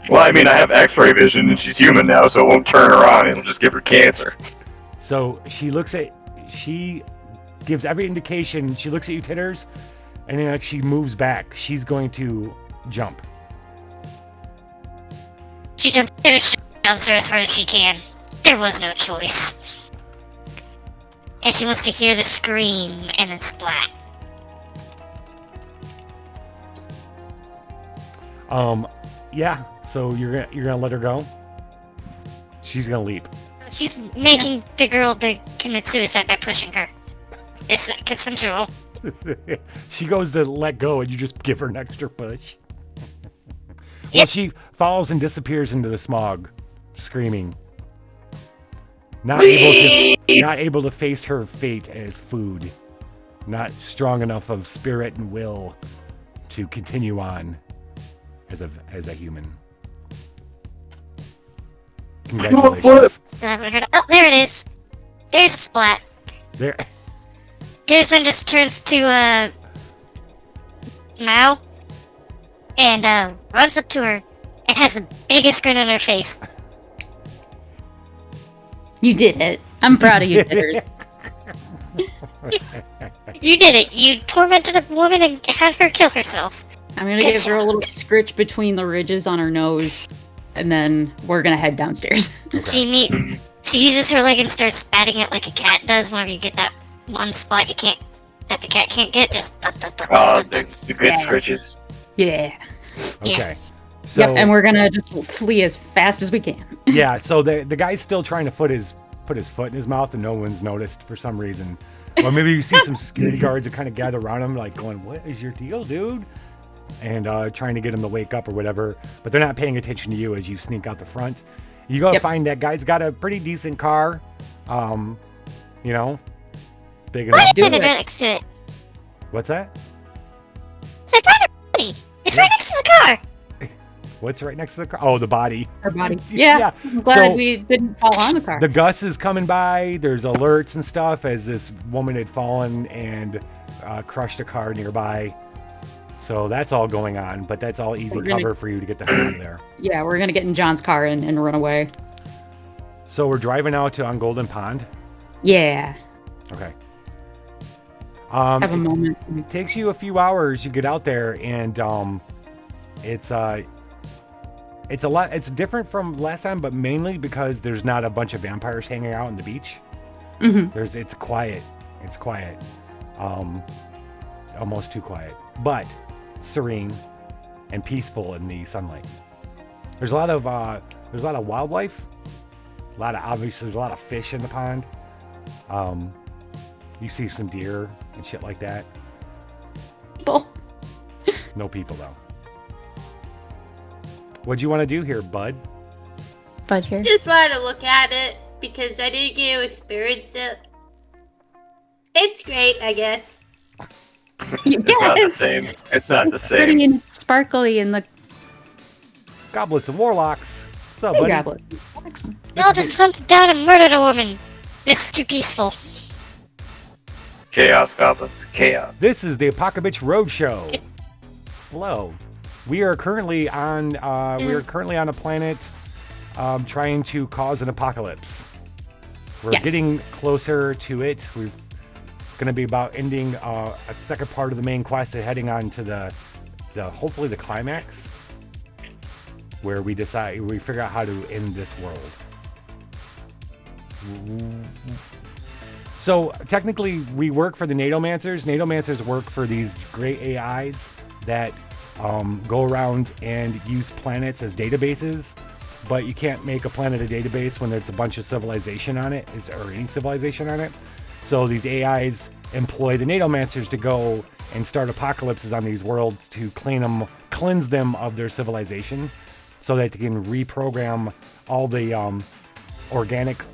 Well, I mean, I have X-ray vision, and she's human now, so it won't turn her on. It'll just give her cancer. So she gives every indication. She looks at you, Titters, and then like she moves back. She's going to jump. She jumps her as hard as she can. There was no choice. And she wants to hear the scream and then splat. Yeah. So you're gonna let her go. She's gonna leap. She's making the girl to commit suicide by pushing her. It's not consensual. She goes to let go, and you just give her an extra push. Well, Yep. she falls and disappears into the smog, screaming. Not able to face her fate as food. Not strong enough of spirit and will to continue on as a human. Congratulations. So I haven't heard. Oh, there it is. There's a splat. There. There's then just turns to Mao and runs up to her and has the biggest grin on her face. You did it. I'm proud of you, Titters. You did it. You tormented a woman and had her kill herself. I'm gonna give her a little scritch between the ridges on her nose, and then we're gonna head downstairs. She uses her leg and starts patting it like a cat does whenever you get that one spot that the cat can't get. Just Oh, the good scritches. Yeah. Okay. So, Yep, and we're gonna just flee as fast as we can. yeah, so the guy's still trying to put his foot in his mouth, and no one's noticed for some reason. Or maybe you see some security guards that kind of gather around him, like going, "What is your deal, dude?" And trying to get him to wake up or whatever. But they're not paying attention to you as you sneak out the front. You go find that guy's got a pretty decent car. You know, big enough. What Do did it. next to it? What's that? It's a private property. It's right next to the car. What's right next to the car? Oh, the body. Her body. Yeah. I'm glad So- we didn't fall on the car. The Gus is coming by. There's alerts and stuff as this woman had fallen and crushed a car nearby. So that's all going on, but that's all easy We're gonna- cover for you to get the hell out of there. Yeah, we're gonna get in John's car and run away. So we're driving out to on Golden Pond. Yeah. Okay. Have a it moment. takes you a few hours. You get out there, and it's a lot. It's different from last time, but mainly because there's not a bunch of vampires hanging out on the beach. Mm-hmm. It's quiet. It's quiet. Almost too quiet, but serene and peaceful in the sunlight. There's a lot of wildlife. Obviously there's a lot of fish in the pond. You see some deer and shit like that. People. No people though. What'd you want to do here, bud? Bud here. Just wanted to look at it because I didn't get to experience it. It's great, I guess. It's not the same. It's not the Pretty same. and sparkly in the Goblets and warlocks. What's up, buddy? goblets. I'll just hunt down and murder a woman. This is too peaceful. Chaos goblins. Chaos. This is the Apocabitch Roadshow. Hello. We are currently on a planet trying to cause an apocalypse. We're Yes. getting closer to it. We're going to be about ending a second part of the main quest and heading on to the hopefully the climax, where we figure out how to end this world. So technically, we work for the Nadomancers. Nadomancers work for these great AIs that go around and use planets as databases. But you can't make a planet a database when there's a bunch of civilization on it, or any civilization on it. So these AIs employ the Nadomancers to go and start apocalypses on these worlds to cleanse them of their civilization, so that they can reprogram all the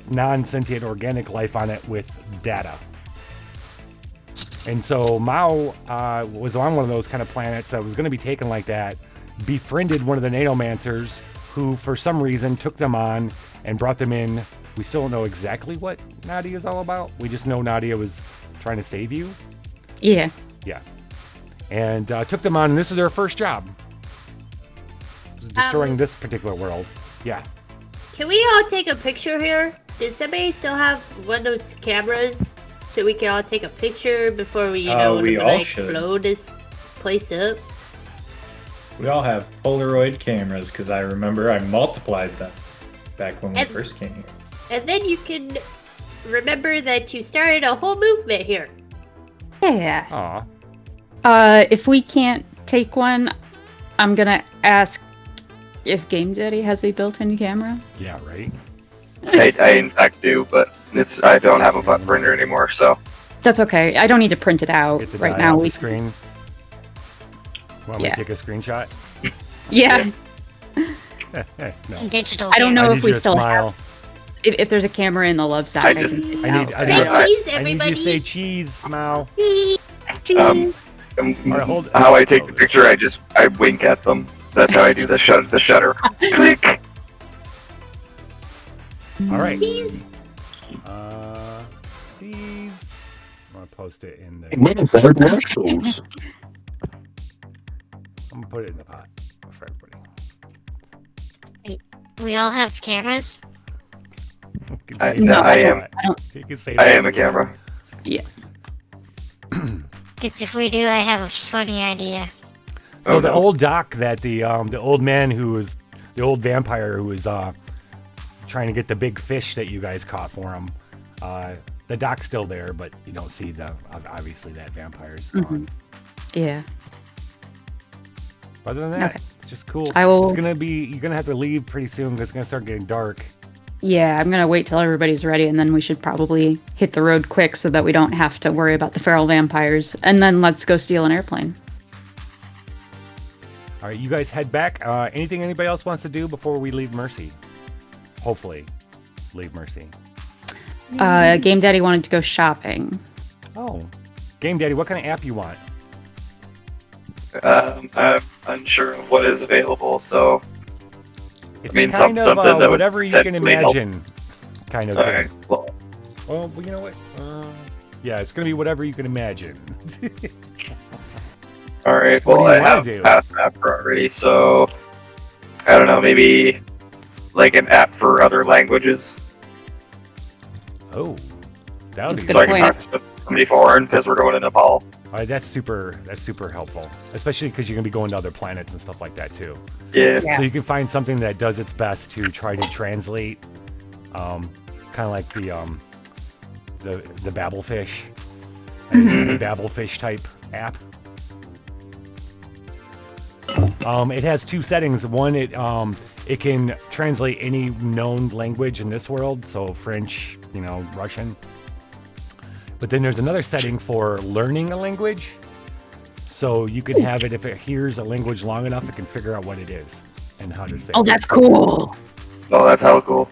non-sentient organic life on it with data. And so Mao was on one of those kind of planets that was going to be taken like that, befriended one of the Nadomancers, who for some reason took them on and brought them in. We still don't know exactly what Nadia is all about. We just know Nadia was trying to save you. Yeah. Yeah. And took them on, and this is their first job. Was destroying this particular world. Yeah. Can we all take a picture here? Does somebody still have one of those cameras so we can all take a picture before we, we all should. blow this place up? We all have Polaroid cameras because I remember I multiplied them back when we And- first came here. And then you can remember that you started a whole movement here. Yeah. Aw. If we can't take one, I'm gonna ask if Game Daddy has a built-in camera. Yeah, right? I in fact do, but I don't have a button printer anymore, so That's okay. I don't need to print it out Get the right die now. off the screen. Want me Yeah. to take a screenshot? Yeah. No. Digital. I don't know I need if we you to still smile. have. If there's a camera in the love side, I just- can I need, out. I Say need, cheese, I need you to everybody. say cheese, smile. um, Alright, hold- how I take the picture, I wink at them. That's how I do the shutter. Click. All right. Please. Please. I'm gonna post it in the. Modified live shows. I'm gonna put it in the pot for everybody. We all have cameras. You can I- say no, that I if you am. want. You can say I that am a if you want. camera. Yeah. Because if we do, I have a funny idea. So Oh, the no. old doc that the old man who was the old vampire who was trying to get the big fish that you guys caught for him. The doc's still there, but you don't see obviously that vampire's gone. Yeah. Other than that, Okay. it's just cool. I will- You're gonna have to leave pretty soon because it's gonna start getting dark. Yeah, I'm gonna wait till everybody's ready, and then we should probably hit the road quick so that we don't have to worry about the feral vampires. And then let's go steal an airplane. All right, you guys head back. Anything anybody else wants to do before we leave Mercy? Hopefully, leave Mercy. Game Daddy wanted to go shopping. Oh, Game Daddy, what kind of app you want? I'm unsure of what is available, so It's mean, kind of something that would whatever you can potentially help. imagine, kind of all thing. right. Well, Well, you know what? Yeah, it's gonna be whatever you can imagine. all right. What do Well, you I wanna have do? passed that already, so I don't know. Maybe like an app for other languages, Oh, that would That's be good so I can point. talk to somebody foreign because we're going to Nepal. That's super helpful, especially because you're gonna be going to other planets and stuff like that too. Yeah. Yeah. So you can find something that does its best to try to translate, kind of like the Babelfish, the Babelfish type app. It has two settings. One, it can translate any known language in this world, so French, Russian. But then there's another setting for learning a language. So you can have it, if it hears a language long enough, it can figure out what it is and how to say Oh, it. that's cool. Oh, that's hella cool.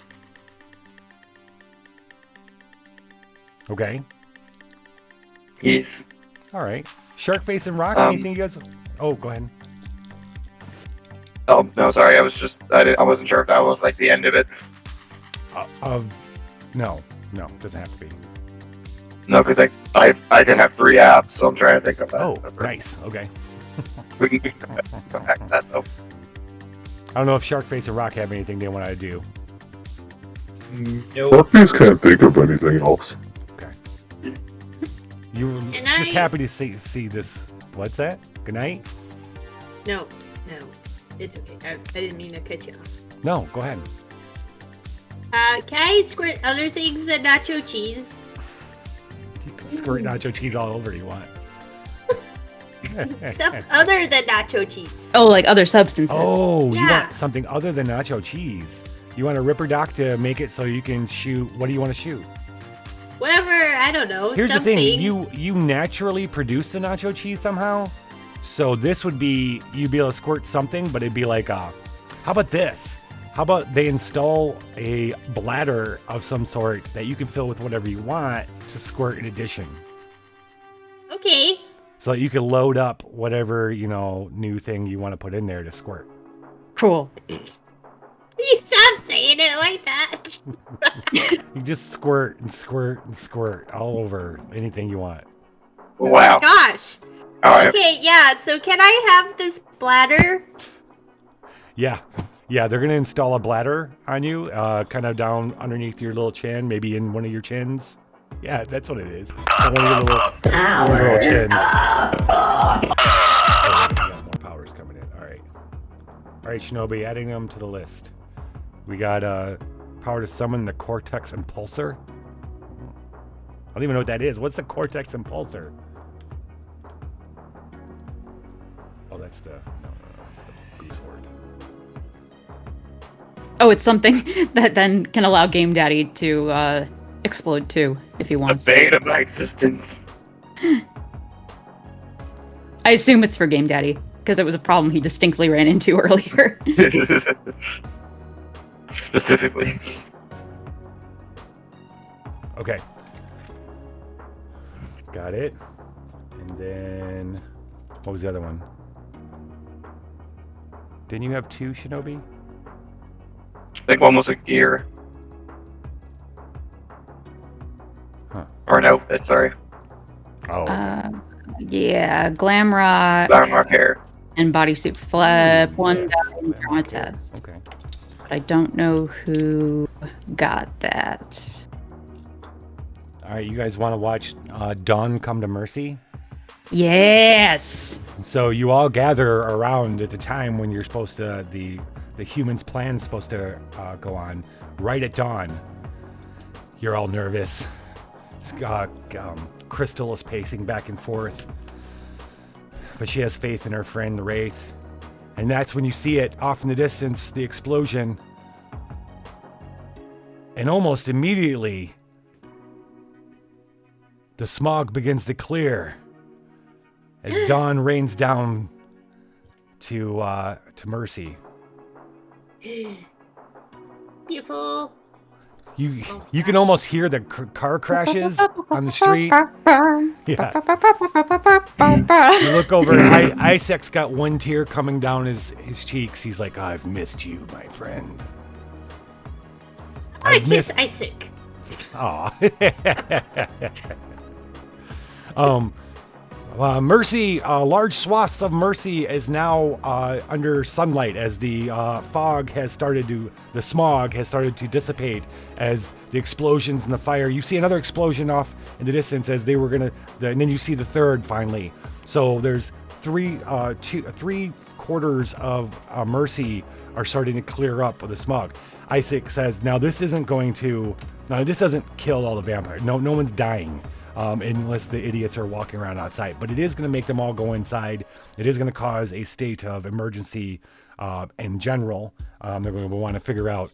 Okay. Yes. All right. Sharkface and Rock, anything you guys... Oh, go ahead. Oh no, sorry. I wasn't sure if that was like the end of it. No, doesn't have to be. No, because I can have 3 apps, so I'm trying to think of that. Oh, nice. Okay. We can come back to that though. I don't know if Sharkface and Rock have anything they want to do. Nope. Sharkface can't think of anything else. Okay. You were And just I- happy to see this. What's that? Good night? No, it's okay. I didn't mean to cut you off. No, go ahead. Can I squirt other things than nacho cheese? You can squirt nacho cheese all over you want. Stuff other than nacho cheese. Oh, like other substances. Oh, you Yeah. want something other than nacho cheese. You want a Ripper Doc to make it so you can shoot. What do you want to shoot? Whatever, I don't know. Here's something. the thing. You naturally produce the nacho cheese somehow. So this would be, you'd be able to squirt something, but it'd be like, how about this? How about they install a bladder of some sort that you can fill with whatever you want to squirt in addition. Okay. So that you can load up whatever, new thing you want to put in there to squirt. Cool. You stop saying it like that. You just squirt and squirt and squirt all over anything you want. Wow. Gosh. All right. Okay, yeah, so can I have this bladder? Yeah, they're going to install a bladder on you, kind of down underneath your little chin, maybe in one of your chins. Yeah, that's what it is. One of your little chins. Oh, we got more powers coming in. All right, Shinobi, adding them to the list. We got power to summon the Cortex Impulsor. I don't even know what that is. What's the Cortex Impulsor? Oh, that's the goose horde. Oh, it's something that then can allow Game Daddy to explode too, if he The wants. bane of my existence. I assume it's for Game Daddy, because it was a problem he distinctly ran into earlier. Specifically. Okay. Got it. And then, what was the other one? Didn't you have 2, Shinobi? I think one was a gear. Huh. Or an outfit, sorry. Oh. Yeah, Glamrock Landmark hair. and Bodysuit Flip. One died in trauma test. Okay. But I don't know who got that. All right, you guys want to watch Dawn Come to Mercy? Yes! So you all gather around at the time when you're supposed to, the human's plan's supposed to go on, right at dawn. You're all nervous. Crystal is pacing back and forth, but she has faith in her friend, the Wraith. And that's when you see it off in the distance, the explosion. And almost immediately, the smog begins to clear as dawn rains down to Mercy. Beautiful. You can almost hear the car crashes on the street. Yeah. You look over. Isaac's got one tear coming down his cheeks. He's like, "I've missed you, my friend." I kiss Isaac. Aw. Mercy, large swaths of Mercy is now under sunlight as the smog has started to dissipate as the explosions and the fire. You see another explosion off in the distance as they were and then you see the third finally. So there's three quarters of Mercy are starting to clear up with the smog. Isaac says, now this doesn't kill all the vampires. No one's dying. Unless the idiots are walking around outside. But it is going to make them all go inside. It is going to cause a state of emergency in general. They're going to want to figure out,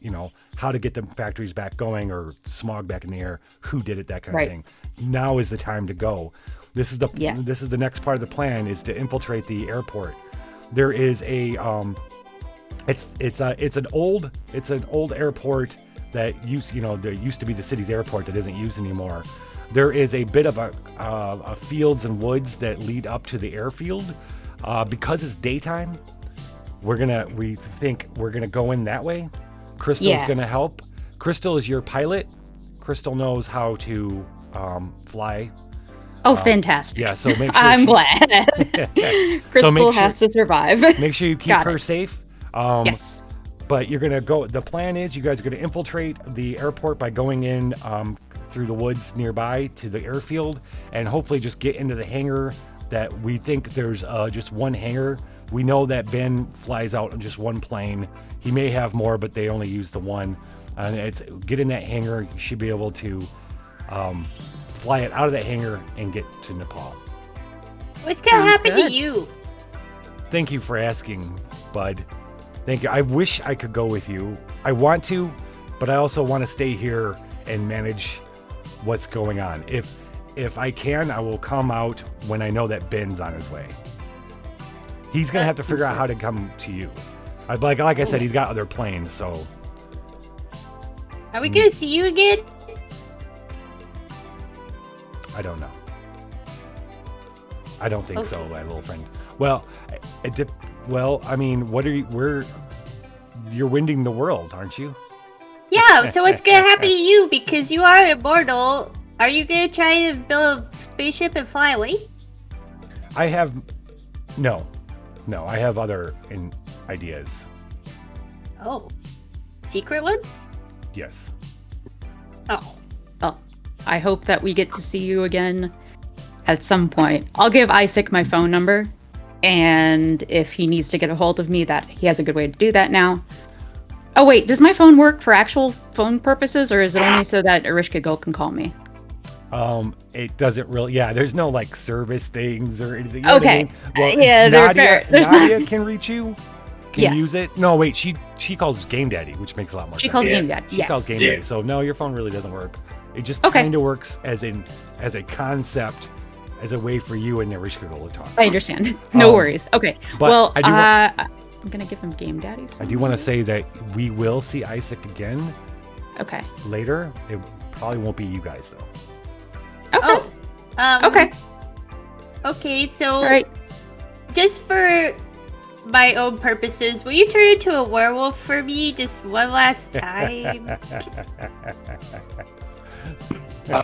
how to get the factories back going or smog back in the air. Who did it? That kind of thing. Now is the time to go. This is the next part of the plan, is to infiltrate the airport. There is a it's an old airport that there used to be the city's airport that isn't used anymore. There is a bit of a fields and woods that lead up to the airfield. Because it's daytime, we think we're gonna go in that way. Crystal's gonna help. Crystal is your pilot. Crystal knows how to fly. Oh, fantastic. Yeah, so make sure I'm glad. Crystal has to survive. Make sure you keep her safe. Yes. But you're gonna go. The plan is you guys are gonna infiltrate the airport by going in through the woods nearby to the airfield, and hopefully just get into the hangar that we think there's just one hangar. We know that Ben flies out on just one plane. He may have more, but they only use the one. And get in that hangar. You should be able to fly it out of that hangar and get to Nepal. What's gonna happen to you? Thank you for asking, bud. Thank you. I wish I could go with you. I want to, but I also want to stay here and manage what's going on. If I can, I will come out when I know that Ben's on his way. He's gonna have to figure out how to come to you. Like I said, he's got other planes, so. Are we gonna see you again? I don't know. I don't think so, my little friend. Well, I mean, you're winding the world, aren't you? Yeah, so what's gonna happen to you? Because you are immortal. Are you gonna try to build a spaceship and fly away? No, I have other ideas. Oh, secret ones? Yes. Oh. Well, I hope that we get to see you again at some point. I'll give Isaac my phone number, and if he needs to get a hold of me, that he has a good way to do that now. Oh wait, does my phone work for actual phone purposes, or is it only so that Erishka Go can call me? It doesn't really. Yeah, there's no like service things or anything. Okay. Well, yeah, Nadia can reach you. Can Yes. use it. No, wait. She calls Game Daddy, which makes a lot more sense. She calls Game Daddy. She calls Game Daddy. So no, your phone really doesn't work. It just kind of works as a concept, as a way for you and Erishka Go to talk. I understand. No worries. Okay. But well, I'm gonna give him Game Daddy's. I do want to say that we will see Isaac again. Okay. Later. It probably won't be you guys though. Okay. Okay. Okay, so All right. just for my own purposes, will you turn into a werewolf for me just one last time?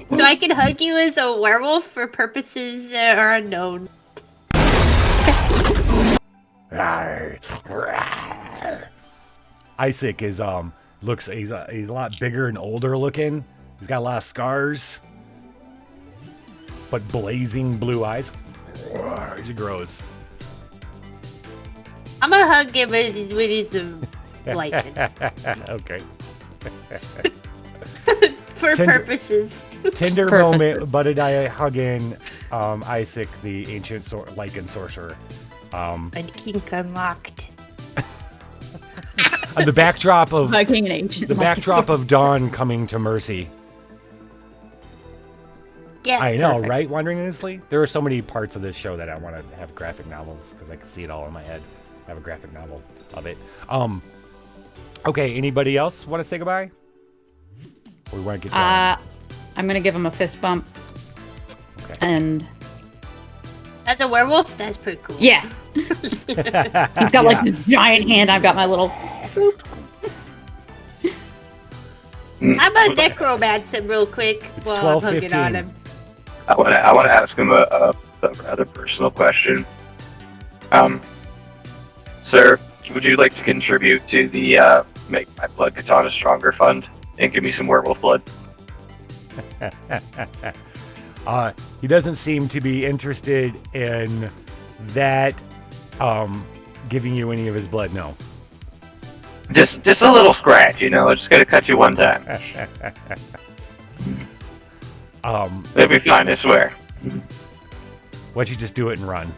So I can hug you as a werewolf for purposes that are unknown. Isaac is he's a lot bigger and older looking. He's got a lot of scars, but blazing blue eyes. As he grows. I'm gonna hug him when he's like Okay. for purposes. Tender moment, Buddidiah hugging Isaac, the ancient lichen sorcerer. And kink unlocked. The backdrop of Hugging an ancient of dawn coming to Mercy. Yes. I know, right? Wandering Endlessly. There are so many parts of this show that I want to have graphic novels because I can see it all in my head. I have a graphic novel of it. Okay. Anybody else want to say goodbye? We want to get going. I'm gonna give him a fist bump. Okay. And As a werewolf, that's pretty cool. yeah, he's got like this giant hand. I've got my little. How about necromancer real quick It's while I'm hooking 12:15. on him? I want to ask him a rather personal question. Sir, would you like to contribute to the Make My Blood Katana Stronger fund and give me some werewolf blood? He doesn't seem to be interested in that, giving you any of his blood. No. Just a little scratch, you know. Just gotta cut you one time. It'll be fine, I swear. Why don't you just do it and run?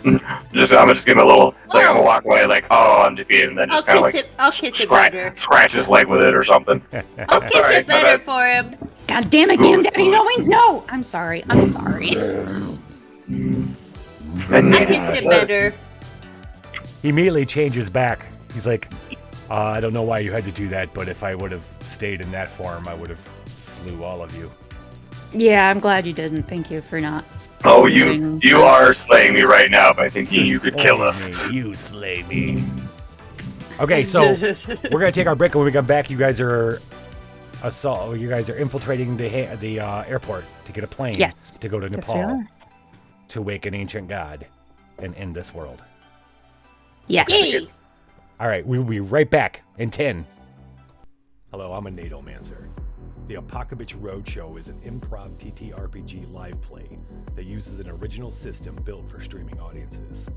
I'm just give him a little, like, I'm gonna walk away, like, oh, I'm defeated, and then just kind of like I'll kiss it better. scratch his leg with it or something. I'll kiss Sorry, it my better bad. for him. God damn it, Daddy! No means no. I'm sorry. I'm sorry. I'll kiss it better. He immediately changes back. He's like, I don't know why you had to do that, but if I would have stayed in that form, I would have slew all of you. Yeah, I'm glad you didn't. Thank you for not. Oh, you are slaying me right now by thinking you could kill us. You slay me. Okay, so we're gonna take our break, and when we come back, you guys are infiltrating the airport to get a plane. Yes. To go to Yes, we Nepal are. to wake an ancient god and end this world. Yes. Yay! All right, we'll be right back in 10. Hello, I'm a Nadomancer. The Apocabitch Roadshow is an improv TTRPG live play that uses an original system built for streaming audiences.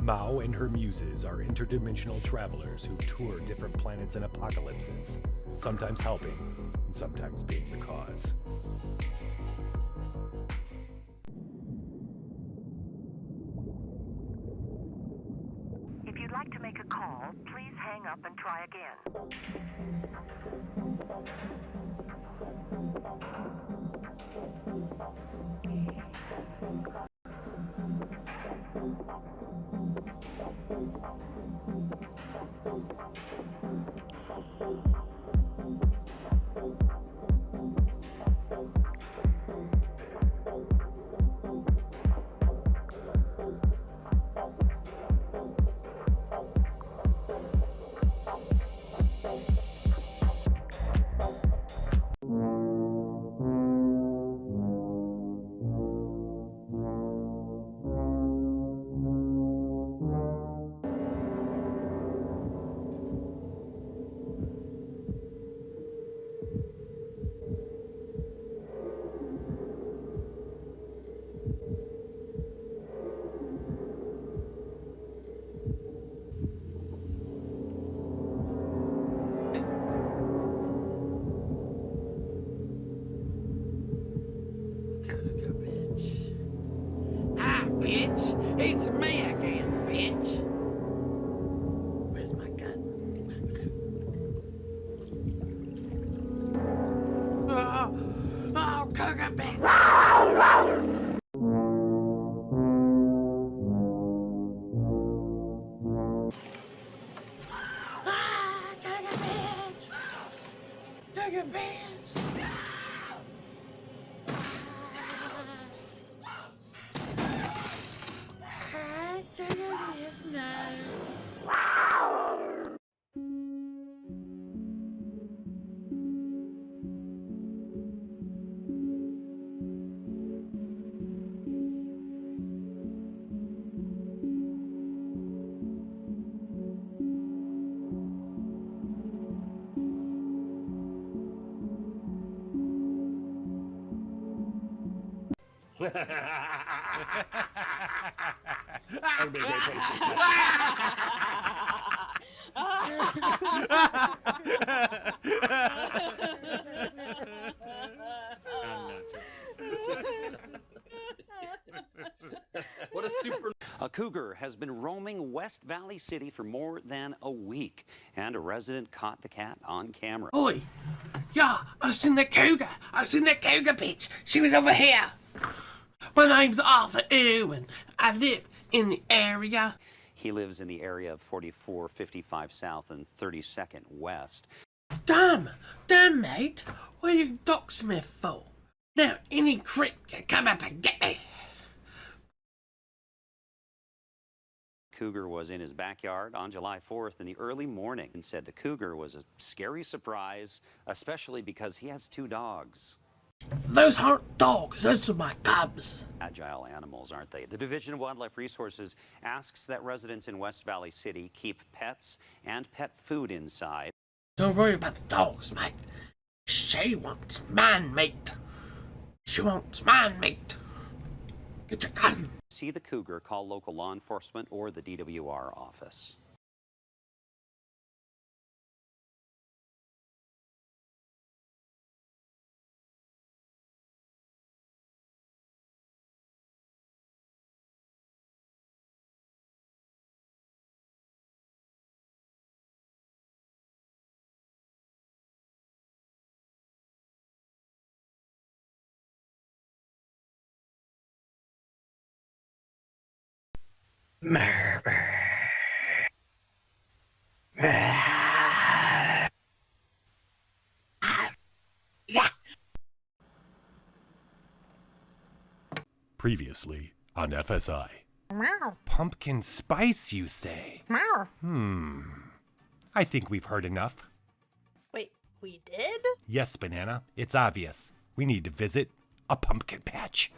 Mao and her muses are interdimensional travelers who tour different planets and apocalypses, sometimes helping and sometimes being the cause. If you'd like to make a call, please hang up and try again. Hi, bitch. It's me again, bitch. Where's my gun? Oh, cougar bitch. Cougar bitch. Cougar bitch. What a super... A cougar has been roaming West Valley City for more than a week, and a resident caught the cat on camera. Oi! Yeah, I seen the cougar. I seen the cougar bitch. She was over here. My name's Arthur Irwin. I live in the area. He lives in the area of 4455 South and 32nd West. Damn, mate. What are you docksmith for? Now, any creep can come up and get me. Cougar was in his backyard on July 4th in the early morning and said the cougar was a scary surprise, especially because he has 2 dogs. Those aren't dogs, those are my cubs. Agile animals, aren't they? The Division of Wildlife Resources asks that residents in West Valley City keep pets and pet food inside. Don't worry about the dogs, mate. She wants man meat. She wants man meat. Get your gun. See the cougar, call local law enforcement or the DWR office. Previously on FSI. Pumpkin spice, you say? I think we've heard enough. Wait, we did? Yes, Banana, it's obvious. We need to visit a pumpkin patch.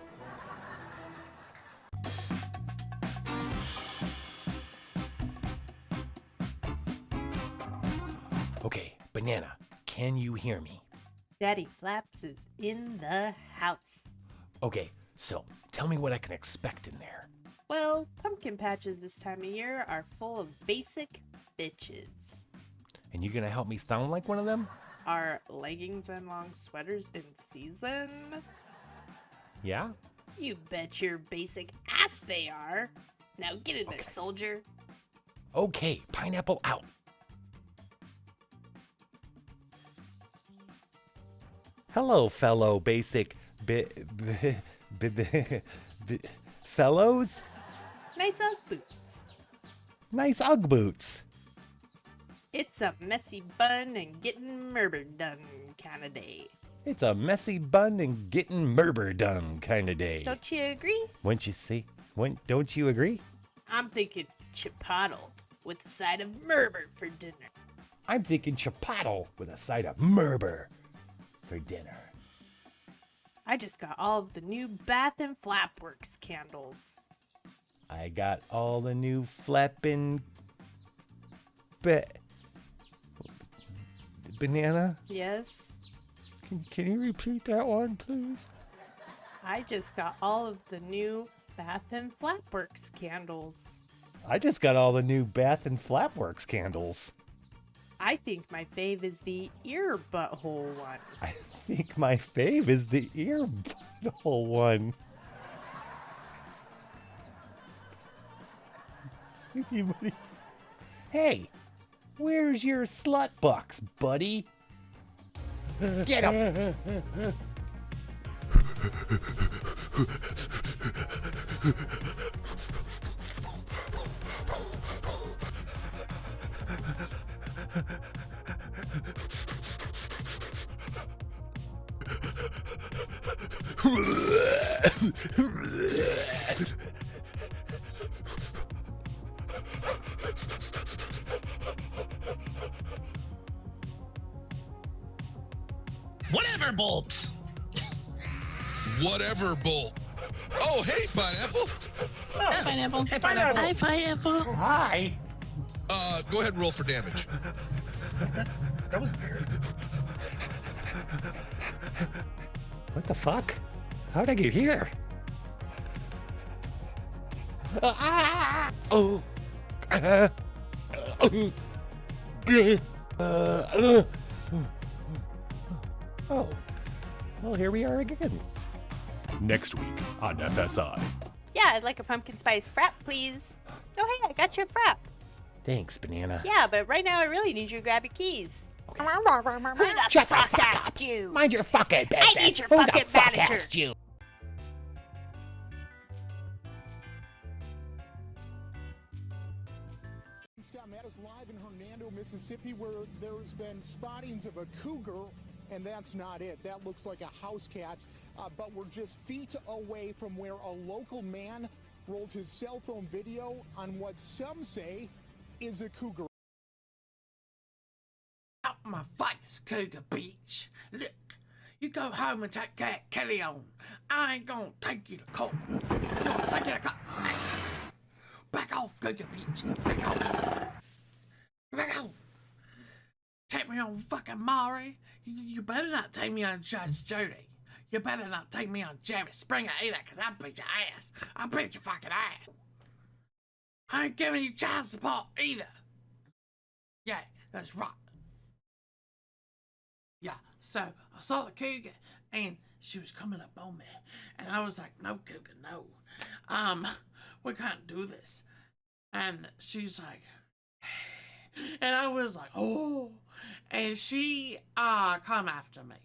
Okay, Banana, can you hear me? Daddy Flaps is in the house. Okay, so tell me what I can expect in there. Well, pumpkin patches this time of year are full of basic bitches. And you gonna help me sound like one of them? Are leggings and long sweaters in season? Yeah? You bet your basic ass they are. Now get in there, soldier. Okay, pineapple out. Hello, fellow basic fellows. Nice Ugg boots. Nice Ugg boots. It's a messy bun and getting murder done kind of day. It's a messy bun and getting murder done kind of day. Don't you agree? Wouldn't you see? Don't you agree? I'm thinking chipotle with a side of murder for dinner. I'm thinking chipotle with a side of murder for dinner. I just got all of the new Bath and Flapworks candles. I got all the new flapping banana. Yes? Can you repeat that one, please? I just got all of the new Bath and Flapworks candles. I just got all the new Bath and Flapworks candles. I think my fave is the ear butthole one. I think my fave is the ear butthole one. Hey, where's your slut box, buddy? Get him! Whatever, Bolt. Whatever, Bolt. Oh, hey, Pineapple. Oh, Pineapple. Hey, Pineapple. Hi, Pineapple. Hi. Go ahead and roll for damage. That was weird. What the fuck? How'd I get here? Oh. Oh. Well, here we are again. Next week on FSI. Yeah, I'd like a pumpkin spice frap, please. Oh, hey, I got your frap. Thanks, Banana. Yeah, but right now I really need you to grab your keys. Who the Shut the fuck fuck asked you? Mind your fucking business. I need your Who the fucking fuck manager. asked you? Scott Mattis live in Hernando, Mississippi, where there's been spottings of a cougar, and that's not it. That looks like a house cat, but we're just feet away from where a local man rolled his cell phone video on what some say is a cougar. Out my face, Cougar Beach. Look, you go home and take care of Kelly on. I ain't gonna take you to court. I'm gonna take you to court. Hey. Back off, Cougar Beach. Back off. Back off. Take me on fucking Maury. You better not take me on Judge Judy. You better not take me on Jerry Springer either, because I'll beat your ass. I'll beat your fucking ass. I ain't giving you child support either. Yeah, that's right. Yeah, so I saw the cougar, and she was coming up on me. And I was like, no, cougar, no. We can't do this. And she's like, and I was like, oh. And she come after me.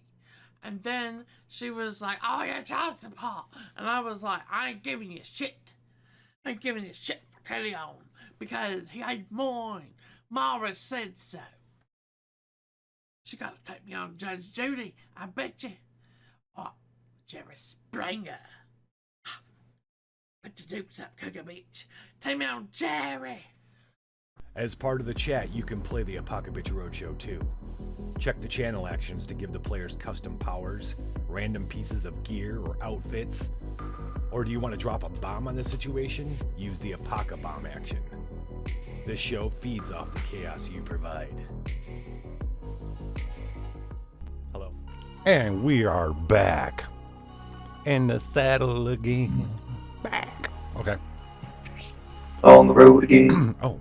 And then she was like, oh, yeah, child support. And I was like, I ain't giving you shit. I ain't giving you shit for Kelly on. Because he ain't mine. Mara said so. She gotta take me on Judge Judy, I bet you. Or Jerry Springer. Put the dukes up, Cougar Beach. Take me on Jerry. As part of the chat, you can play the Apocabitch Roadshow too. Check the channel actions to give the players custom powers, random pieces of gear or outfits. Or do you want to drop a bomb on the situation? Use the Apoca bomb action. This show feeds off the chaos you provide. Hello. And we are back. In the saddle again. Back. Okay. On the road again. Oh.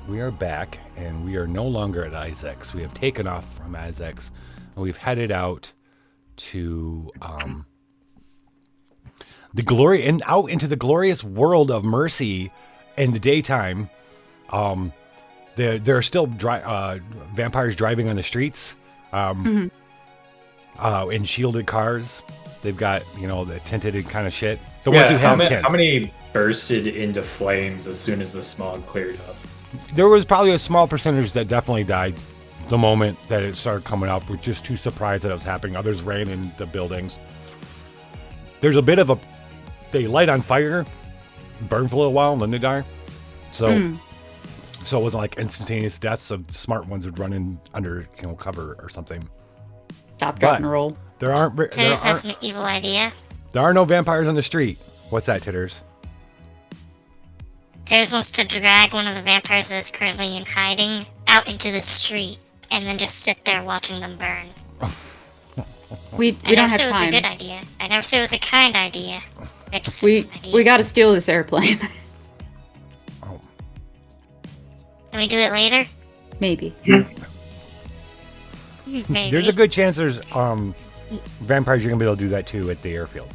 We are back, and we are no longer at Isaac's. We have taken off from Isaac's, and we've headed out to the glory and out into the glorious world of Mercy in the daytime. There are still vampires driving on the streets, in shielded cars. They've got the tinted kind of shit. The ones who have tint. How many bursted into flames as soon as the smog cleared up? There was probably a small percentage that definitely died the moment that it started coming up. We're just too surprised that it was happening. Others ran in the buildings. There's a bit of they light on fire, burn for a little while, and then they die. So it wasn't like instantaneous deaths. So the smart ones would run in under cover or something. Stop, drop, and roll. There aren't. Titters has an evil idea. There are no vampires on the street. What's that, Titters? Titters wants to drag one of the vampires that's currently in hiding out into the street and then just sit there watching them burn. We I don't never have said it was time. a good idea. I never said it was a kind idea. We got to steal this airplane. Can we do it later? Maybe. Maybe. There's a good chance there's vampires you're gonna be able to do that too at the airfield.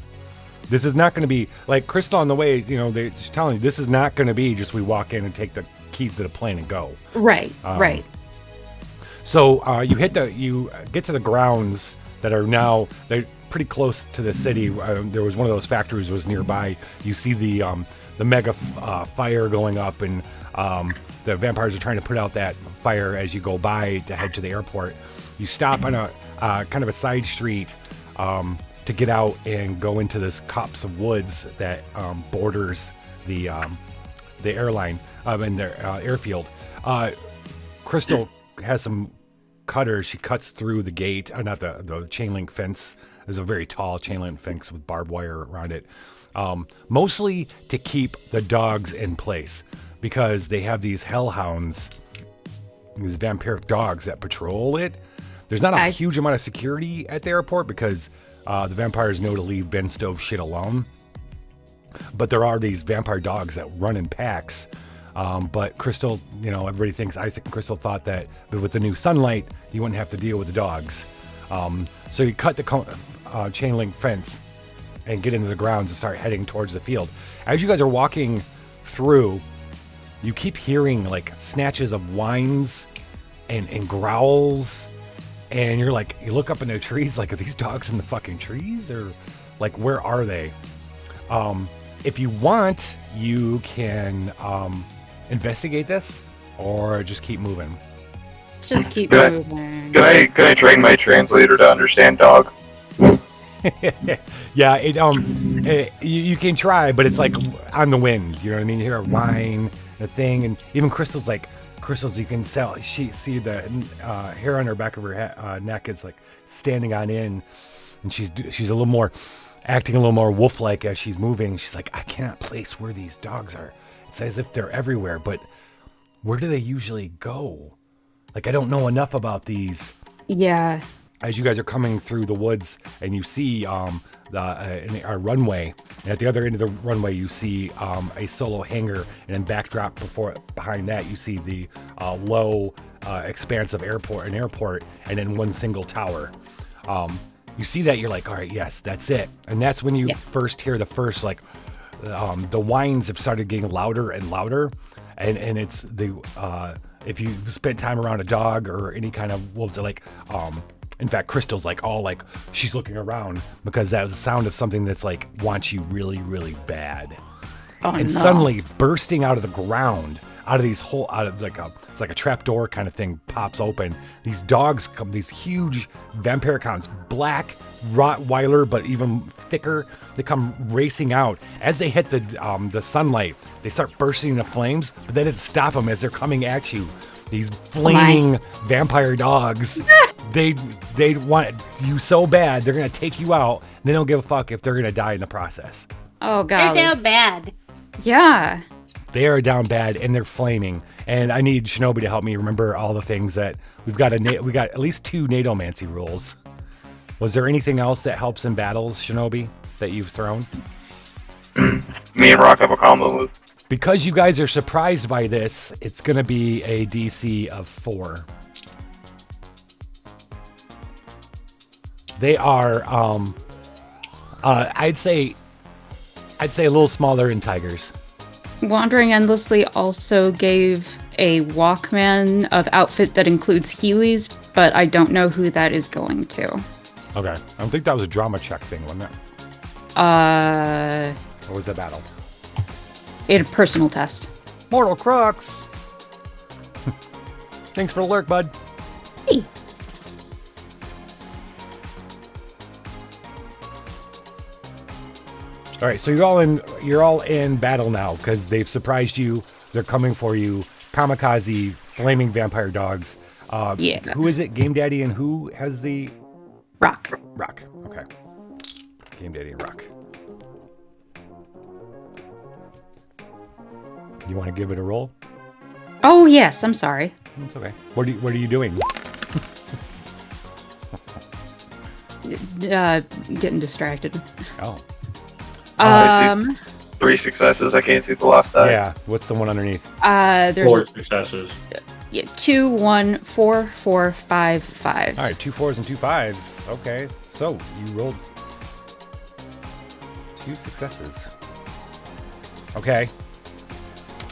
This is not going to be like Crystal on the way. They're just telling you this is not going to be just we walk in and take the keys to the plane and go. Right. Right. So you get to the grounds that are now they're pretty close to the city. There was one of those factories was nearby. You see the mega fire going up, and the vampires are trying to put out that fire as you go by to head to the airport. You stop on a kind of a side street. To get out and go into this copse of woods that borders the airline and their airfield. Crystal has some cutters. She cuts through the gate, not the chain link fence. There's a very tall chain link fence with barbed wire around it, mostly to keep the dogs in place because they have these hellhounds, these vampiric dogs that patrol it. There's not a huge amount of security at the airport because the vampires know to leave Ben Stove shit alone. But there are these vampire dogs that run in packs. But Crystal, everybody thinks Isaac and Crystal thought that with the new sunlight, you wouldn't have to deal with the dogs. So you cut the chain link fence and get into the grounds and start heading towards the field. As you guys are walking through, you keep hearing like snatches of whines and growls. And you're like, you look up in the trees, like, are these dogs in the fucking trees? Or, like, where are they? If you want, you can investigate this. or just keep moving? Let's just keep Can I- moving. Can I train my translator to understand dog? Yeah, you can try, but it's like on the wind. You know what I mean? You hear a whine, a thing, and even Crystal's you can see the hair on her back of her neck is like standing on end, and she's a little more acting a little more wolf-like as she's moving. She's like, I cannot place where these dogs are. It's as if they're everywhere, but where do they usually go? Like, I don't know enough about these. Yeah. As you guys are coming through the woods and you see our runway, and at the other end of the runway you see a solo hangar, and then backdrop behind that you see the low expanse of airport, and then one single tower. You see that, you're like, all right, yes, that's it. And that's when you first hear the first, like, the whines have started getting louder and louder, and it's the if you've spent time around a dog or any kind of wolves, like in fact, Crystal's like all like she's looking around because that was the sound of something that's like wants you really, really bad. Oh, And no. suddenly bursting out of the ground, it's like a trapdoor kind of thing pops open. These dogs come, these huge vampire counts, black Rottweiler, but even thicker. They come racing out. As they hit the sunlight, they start bursting into flames, but that didn't stop them as they're coming at you. These flaming vampire dogs, they want you so bad, they're going to take you out. And they don't give a fuck if they're going to die in the process. Oh, God. They're down bad. Yeah. They are down bad and they're flaming. And I need Shinobi to help me remember all the things that we got at least 2 Nadomancy rules. Was there anything else that helps in battles, Shinobi, that you've thrown? Me and Rock have a combo move. Because you guys are surprised by this, it's going to be a DC of 4. They are, I'd say a little smaller than tigers. Wandering Endlessly also gave a Walkman of outfit that includes Heelys, but I don't know who that is going to. Okay. I don't think that was a drama check thing, wasn't it? Or was that battle? A personal test. Mortal Crux! Thanks for the lurk, bud. Hey. All right, so you're all in battle now because they've surprised you. They're coming for you. Kamikaze, flaming vampire dogs. Yeah. Who is it? Game Daddy and who has the Rock? Rock. Okay. Game Daddy and Rock. You want to give it a roll? Oh yes, I'm sorry. It's okay. What are you doing? Getting distracted. Oh. I see 3 successes. I can't see the last die. Yeah. What's the one underneath? There's 4 successes. 2, 1, 4, 4, 5, 5. All right, 2 4s and 2 5s. Okay, so you rolled 2 successes. Okay.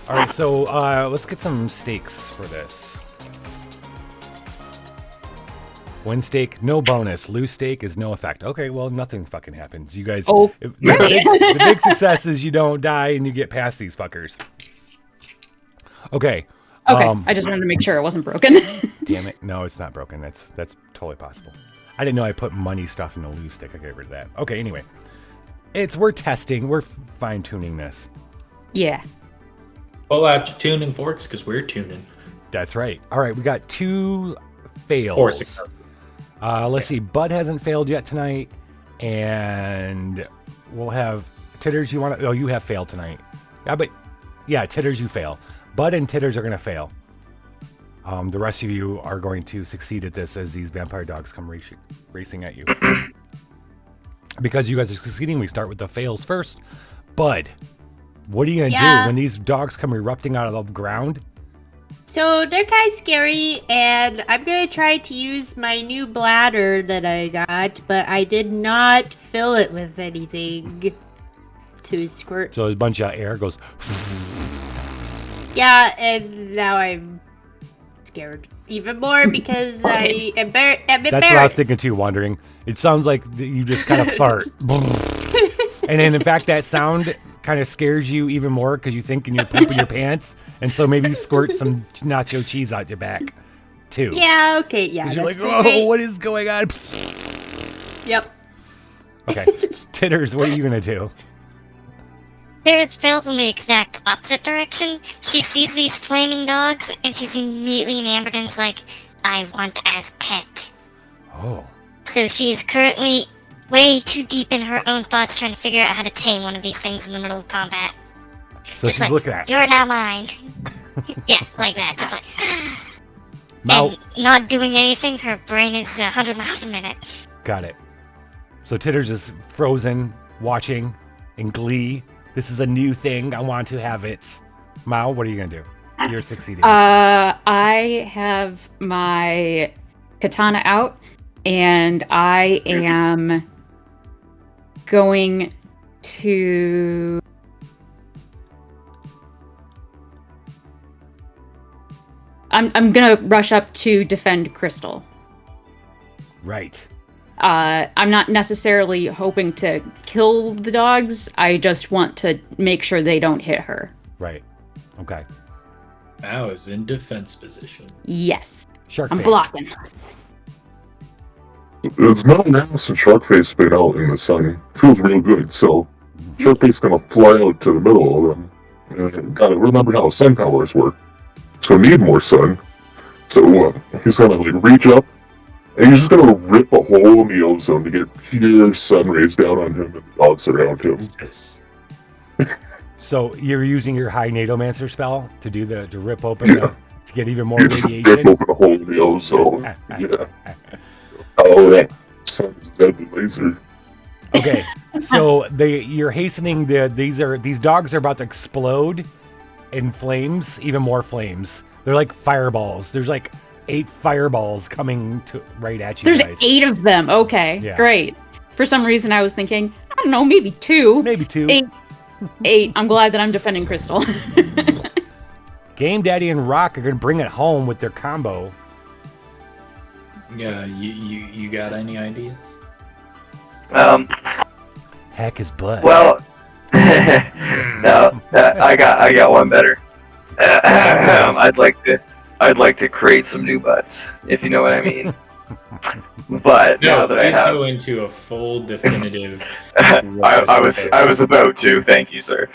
All right, so let's get some stakes for this. 1 stake, no bonus. Lose stake is no effect. Okay, well, nothing fucking happens. You guys, Oh, the big success is you don't die and you get past these fuckers. Okay. Okay, I just wanted to make sure it wasn't broken. Damn it. No, it's not broken. That's totally possible. I didn't know I put money stuff in the lose stick. I got rid of that. Okay, anyway. We're testing. We're fine-tuning this. Yeah. Pull out your tuning forks because we're tuning. That's right. All right, we got 2 fails. 4 successes. Let's see. Bud hasn't failed yet tonight. And we'll have... Titters, you have failed tonight. Yeah, Titters, you fail. Bud and Titters are going to fail. The rest of you are going to succeed at this as these vampire dogs come racing at you. Because you guys are succeeding, we start with the fails first. Bud, what are you going to do when these dogs come erupting out of the ground? So they're kind of scary, and I'm going to try to use my new bladder that I got, but I did not fill it with anything to squirt. So a bunch of air goes... Yeah, and now I'm scared even more because I'm embarrassed. That's what I was thinking too, wondering. It sounds like you just kind of fart. And then, in fact, that sound kind of scares you even more because you think you're pooping your pants, and so maybe you squirt some nacho cheese out your back too. Yeah, okay, yeah. Because you're like, that's oh, great. what is going on? Yep. Okay, Titters, what are you gonna do? Paris fails in the exact opposite direction. She sees these flaming dogs, and she's immediately enamored and is like, I want as pet. Oh. So she is currently way too deep in her own thoughts trying to figure out how to tame one of these things in the middle of combat. So Just she's like, looking at. you're now mine. Yeah, like that. Just like, Mal- and not doing anything, her brain is 100 miles a minute. Got it. So Titters is frozen, watching in glee. This is a new thing. I want to have it. Mao, what are you gonna do? You're succeeding. I have my katana out, and I am going to. I'm gonna rush up to defend Crystal. Right. I'm not necessarily hoping to kill the dogs. I just want to make sure they don't hit her. Right. Okay. Mao is in defense position. Yes. Shark I'm face. blocking. It's not now since Sharkface been out in the sun. Feels real good, so Sharkface gonna fly out to the middle of them. And gotta remember how sun powers work. It's gonna need more sun. So he's gonna like reach up, and he's just gonna rip a hole in the ozone to get pure sun rays down on him and the dogs around him. So you're using your high Nadomancer spell to do to rip open to get even more You just rip radiation. open a hole in the ozone. Yeah. Oh, that sun's deadly laser. Okay, so you're hastening these dogs are about to explode in flames, even more flames. They're like fireballs. There's like 8 fireballs coming right at you There's guys. 8 of them. Okay, Yeah. great. For some reason, I was thinking, I don't know, maybe 2. Maybe 2. 8. I'm glad that I'm defending Crystal. Game Daddy and Rock are gonna bring it home with their combo. Yeah, you got any ideas? Heck his butt. Well, no, I got one better. I'd like to create some new butts, if you know what I mean. But now No, that I please have, go into a full definitive. I was about to. Thank you, sir.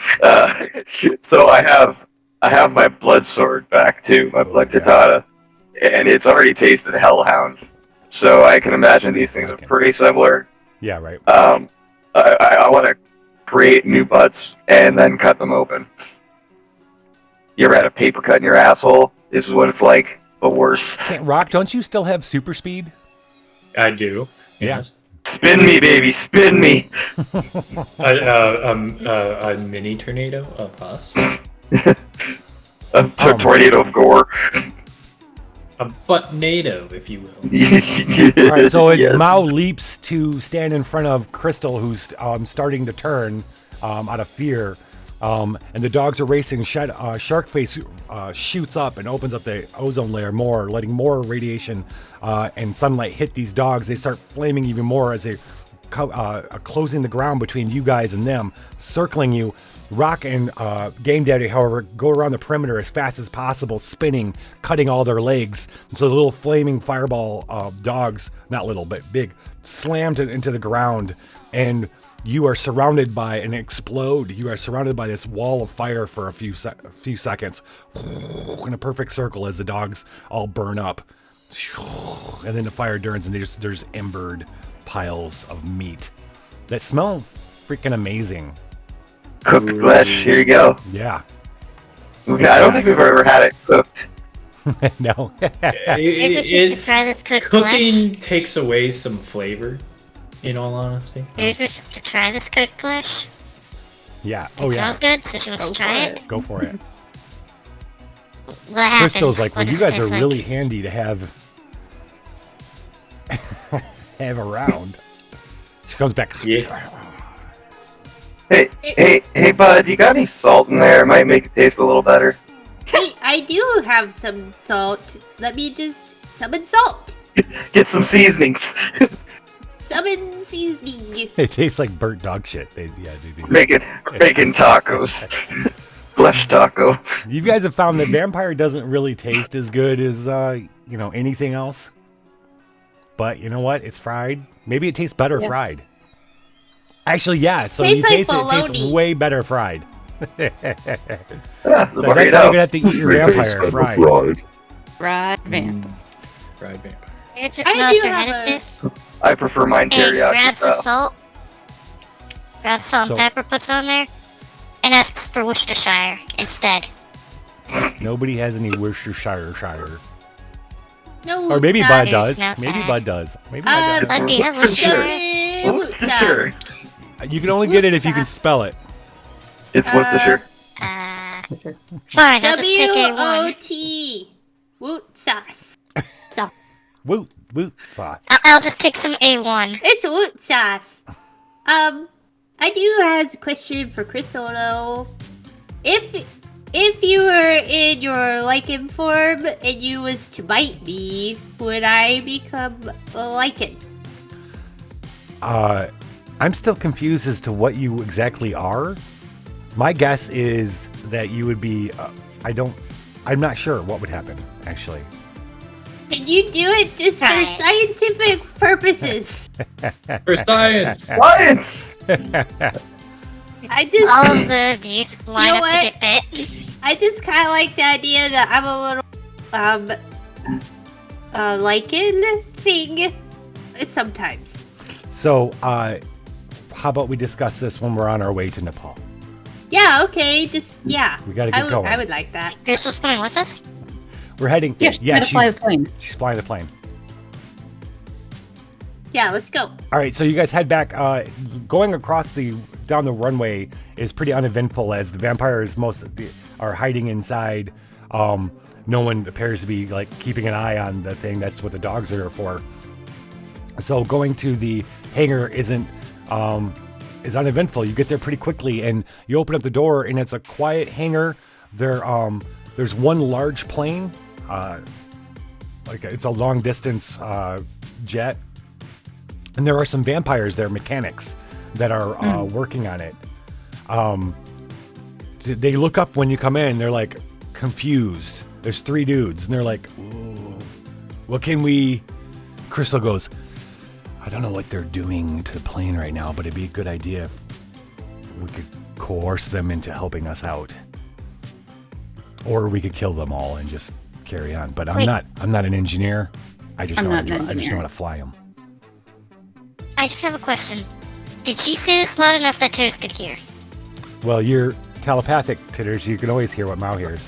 So I have my blood sword back too, my blood katana, and it's already tasted hellhound. So I can imagine these things are pretty similar. Yeah, right. I want to create new butts and then cut them open. You ever had a paper cut in your asshole? This is what it's like, but worse. Rock, don't you still have super speed? I do. Yes. Spin me, baby, spin me. A mini tornado of us. A tornado of gore. A butt-nado, if you will. All right, so as Yes. Mao leaps to stand in front of Crystal, who's starting to turn out of fear, and the dogs are racing, Sharkface shoots up and opens up the ozone layer more, letting more radiation and sunlight hit these dogs. They start flaming even more as they closing the ground between you guys and them, circling you. Rock and Game Daddy, however, go around the perimeter as fast as possible, spinning, cutting all their legs. And so the little flaming fireball dogs, not little, but big, slammed into the ground. And you are surrounded by and explode. You are surrounded by this wall of fire for a few seconds. In a perfect circle as the dogs all burn up. And then the fire turns and there's embered piles of meat that smell freaking amazing. Cooked flesh, here you go. Yeah. I don't think we've ever had it cooked. No. Maybe it's just to try this cooked Cooking flesh. takes away some flavor, in all honesty. Maybe it's just to try this cooked flesh. Yeah. It smells good, so she wants to try it. Go for it. What happens? Crystal's like, well, What you does it guys taste are like? really handy to have around. She comes back. Yeah. Hey, bud, you got any salt in there? It might make it taste a little better. Hey, I do have some salt. Let me just summon salt. Get some seasonings. Summon seasoning. It tastes like burnt dog shit. They do. Making tacos. Flesh taco. You guys have found that vampire doesn't really taste as good as anything else. But you know what? It's fried. Maybe it tastes better fried. Actually, yeah. So Tastes you like taste it. It tastes bologna. way better fried. That's That's how you're gonna have to eat your It tastes vampire better fried. Fried vampire. Fried vampire. You're just I not do your have head at a- this. I prefer mine Hey, teriyaki grabs the style. salt. Grabs salt So- and pepper, puts on there, and asks for Worcestershire instead. Nobody has any Worcestershire. No. Or maybe sauce. Bud There's does. no Maybe side. Bud does. Maybe Bud does. Bud, do you have Worcestershire. Worcestershire? Worcestershire. You can only get it if you can sauce. spell it. It's Worcestershire. Fine, I'll just take a one. W-O-T. Woot sauce. Woot sauce. I'll just take some A1. It's woot sauce. I do have a question for Crystal though. If you were in your lichen form and you was to bite me, would I become a lichen? I'm still confused as to what you exactly are. My guess is that you would be. I'm not sure what would happen actually. Can you do it just Try for it. scientific purposes? For science. Science! I just, All of the muses line You know up what? to get bit. I just kind of like the idea that I'm a little, lichen thing. Sometimes. So, how about we discuss this when we're on our way to Nepal? Yeah. Okay. Just yeah. We gotta get going. I would like that. Crystal's coming with us? We're heading. Yeah, she's gonna fly the plane. She's flying the plane. Yeah. Let's go. All right, so you guys head back. Going across down the runway is pretty uneventful as the vampires are hiding inside. No one appears to be like keeping an eye on the thing. That's what the dogs are there for. So going to the hangar is uneventful. You get there pretty quickly, and you open up the door, and it's a quiet hangar. There's one large plane, it's a long distance jet. And there are some vampires there, mechanics, that are working on it. They look up when you come in. They're like confused. There's 3 dudes, and they're like, "Ooh, what can we?" Crystal goes, "I don't know what they're doing to the plane right now, but it'd be a good idea if we could coerce them into helping us out, or we could kill them all and just carry on." But I'm not an engineer. I just know how to fly them. I just have a question. Did she say this loud enough that Titters could hear? Well, you're telepathic, Titters. You can always hear what Mao hears.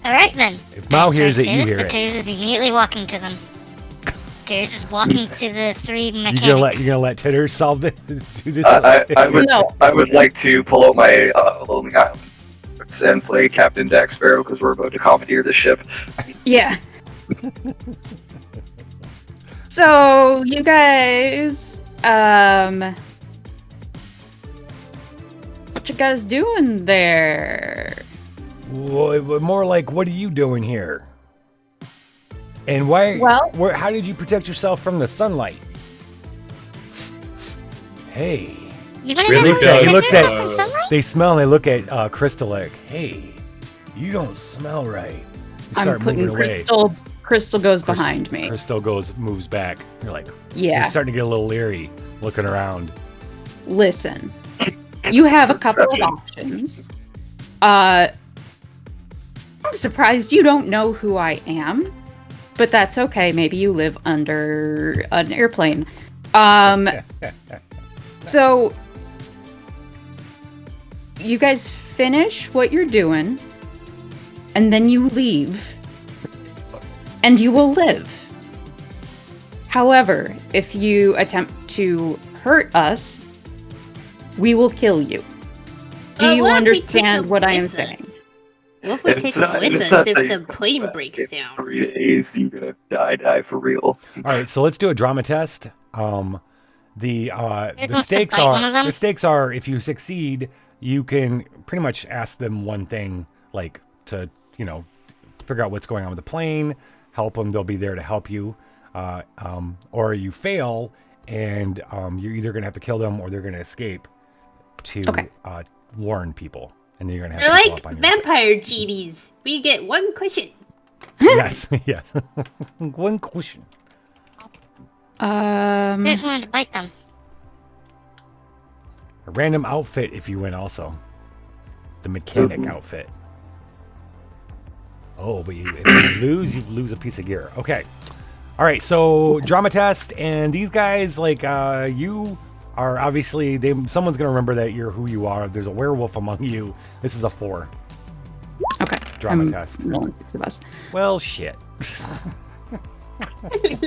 Alright then. If Mao I'm sorry hears to it, say you this, hear but it. Titters is immediately walking to them. Titters is walking to the 3 mechanics. You're gonna let Titters solve this? Do this? I would like to pull out my Lonely Island and play Captain Jack Sparrow because we're about to commandeer the ship. Yeah. So you guys, what you guys doing there? Well, more like, what are you doing here? And why? Well- how did you protect yourself from the sunlight? Hey. You wanna Really know how to good. protect looks yourself at- from sunlight? They smell and they look at Crystal like, "Hey, you don't smell right." They I'm start putting moving away. Crystal goes behind me. Crystal moves back. You're like, Yeah. You're starting to get a little leery, looking around. Listen, you have a couple of options. I'm surprised you don't know who I am, but that's okay. Maybe you live under an airplane. So you guys finish what you're doing, and then you leave, and you will live. However, if you attempt to hurt us, we will kill you. Do Well, you what if we take understand them what I am with saying? us? What if we take them with us if the plane breaks down? 3 days, you're gonna die for real. All right, so let's do a drama test. The wants to stakes bite one of them? are if you succeed, you can pretty much ask them one thing, like to figure out what's going on with the plane, help them. They'll be there to help you. or you fail, and you're either going to have to kill them or they're going to escape to warn people, and then you're going to have They're to go like up on you. vampire genies. We get one cushion. Yes, yes. One question. I just wanted to bite them. A random outfit if you win also. The mechanic outfit. Oh, but if you lose a piece of gear. Okay. All right, so drama test, and these guys, like, you are obviously, someone's going to remember that you're who you are. There's a werewolf among you. This is a 4. Okay. Drama test. Rolling 6 of us. Well, shit.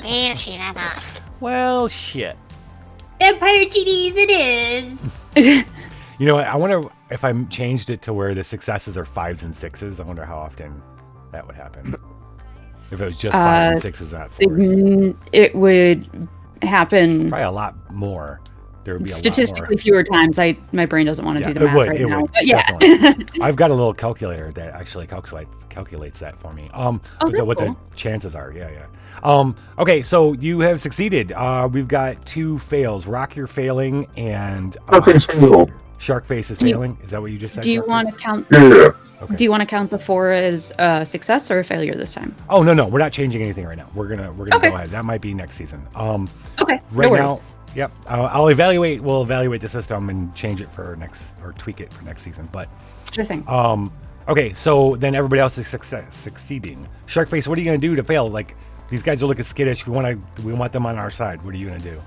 Yeah, shit, I lost. Well, shit. Vampire genies, it is. You know what? I wonder if I changed it to where the successes are 5s and 6s. I wonder how often that would happen. If it was just 5s and 6s, not 4s. It would happen probably a lot more. There would be statistically fewer times. My brain doesn't want to do the math right now. But yeah, I've got a little calculator that actually calculates that for me. What the chances are. Yeah. Okay, so you have succeeded. We've got 2 fails. Rock, you're failing, and Sharkface is failing. Is that what you just said? Do you want to count? Yeah. Okay. Do you want to count the 4 as a success or a failure this time? Oh no, we're not changing anything right now. We're gonna go ahead. That might be next season. Okay. Right no now. worries. Yep. We'll evaluate the system and change it for tweak it for next season. But sure thing. Okay, so then everybody else is succeeding. Sharkface, what are you gonna do to fail? Like, these guys are looking skittish. We want them on our side. What are you gonna do?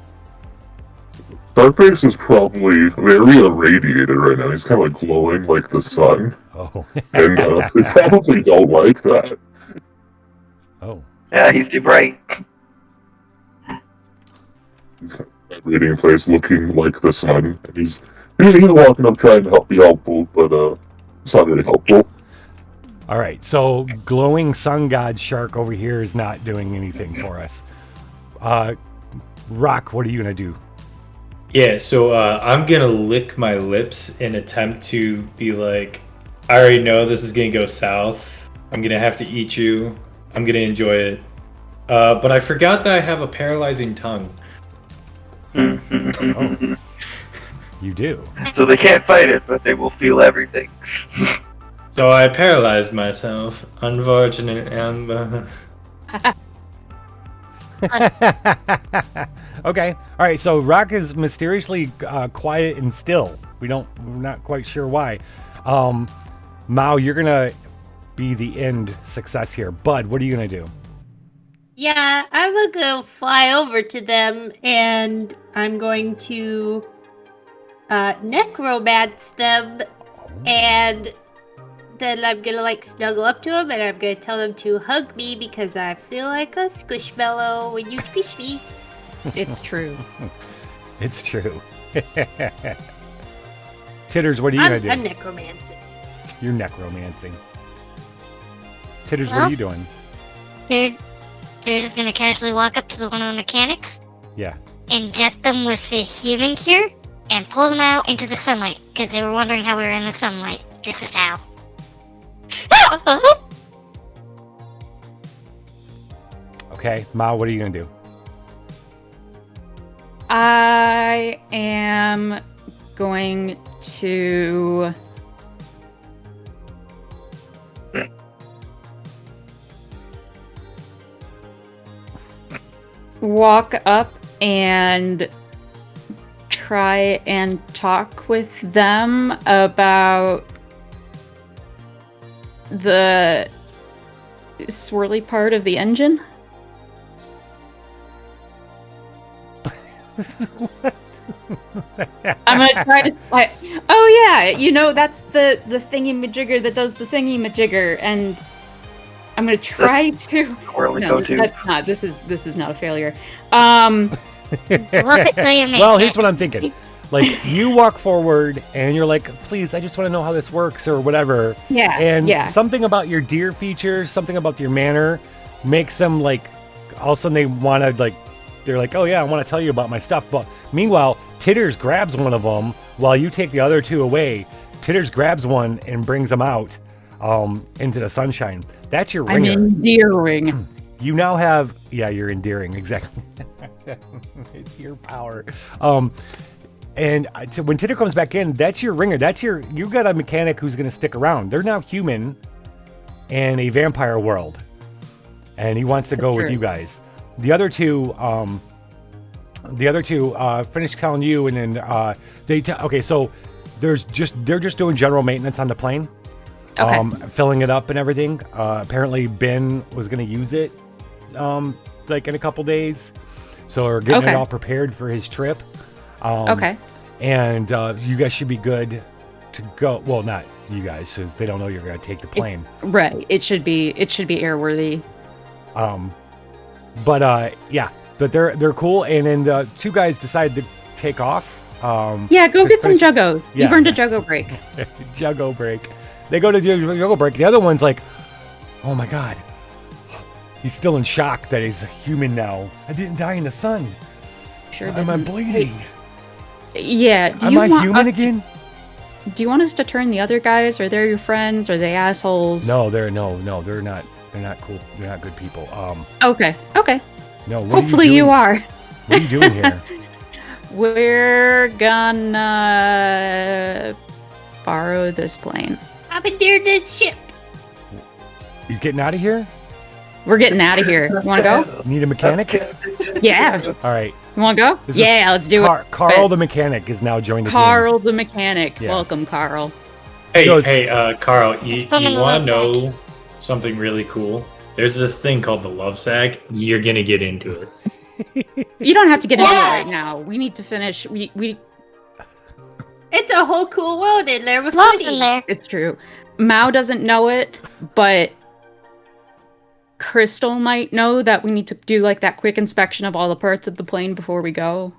Sharkface is probably very irradiated right now. He's kind of like glowing like the sun. Oh. And they probably don't like that. Oh. Yeah, he's too bright. He's radiating place looking like the sun. And he's walking up trying to be helpful, but it's not really helpful. All right, so glowing sun god shark over here is not doing anything for us. Rock, what are you gonna do? Yeah, so I'm gonna lick my lips and attempt to be like, I already know this is gonna go south. I'm gonna have to eat you. I'm gonna enjoy it. But I forgot that I have a paralyzing tongue. Oh. You do. So they can't fight it, but they will feel everything. So I paralyzed myself. Unfortunate Amber. Okay. All right. So Rock is mysteriously quiet and still. We're not quite sure why. Mao, you're gonna be the end success here. Bud, what are you gonna do? Yeah, I'm gonna go fly over to them and I'm going to necromance them, and then I'm gonna like snuggle up to them and I'm gonna tell them to hug me because I feel like a squishmallow when you squish me. It's true. It's true. Titters, what are you gonna do? I'm necromancing. You're necromancing. Titters, what are you doing? They're just gonna casually walk up to the one of the mechanics, Yeah. inject them with the human cure, and pull them out into the sunlight, because they were wondering how we were in the sunlight. This is how. Okay, Ma, what are you gonna do? I am going to walk up and try and talk with them about the swirly part of the engine. I'm gonna try to. Oh yeah, that's the thingy-majigger that does the thingy-majigger, and I'm gonna try to. No, that's not. This is not a failure. Well, here's what I'm thinking. Like, you walk forward and you're like, please, I just want to know how this works or whatever. Yeah. And something about your deer features, something about your manner makes them like, all of a sudden they want to like, they're like, oh yeah, I want to tell you about my stuff. But meanwhile, Titters grabs one of them while you take the other 2 away. Titters grabs one and brings them out into the sunshine. That's your ringer. I'm endearing. you now have, yeah, you're endearing, exactly. It's your power. And when Tinder comes back in, that's your ringer. You got a mechanic who's going to stick around. They're now human in a vampire world. And he wants to go with you guys. The other two finish telling you, and then okay, so they're just doing general maintenance on the plane. Okay. Filling it up and everything. Apparently Ben was going to use it like in a couple days. So we're getting it all prepared for his trip. Okay. And you guys should be good to go. Well, not you guys, because they don't know you're going to take the plane. Right. It should be airworthy. But they're cool. And then the two guys decide to take off. Yeah, go get some Juggo. You've earned a Juggo break. Juggo break. They go to Juggo break. The other one's like, oh my God. He's still in shock that he's a human now. I didn't die in the sun. Sure. Am I bleeding? Yeah. Am I human again? Do you want us to turn the other guys? Are they your friends? Are they assholes? No, they're not. They're not cool. They're not good people. Okay. No. Hopefully you are. What are you doing here? We're gonna borrow this plane. Commandeer this ship. You getting out of here? We're getting out of here. You want to go? Need a mechanic? Yeah. All right. You want to go? Yeah, let's do it. Carl the mechanic is now joined the team. Carl the mechanic. Yeah. Welcome, Carl. Hey, Carl, you on the want to love know something really cool? There's this thing called the love sack. You're going to get into it. You don't have to get into it right now. We need to finish. We. It's a whole cool world in there with Love's money. in there. It's true. Mao doesn't know it, but Crystal might know that we need to do like that quick inspection of all the parts of the plane before we go.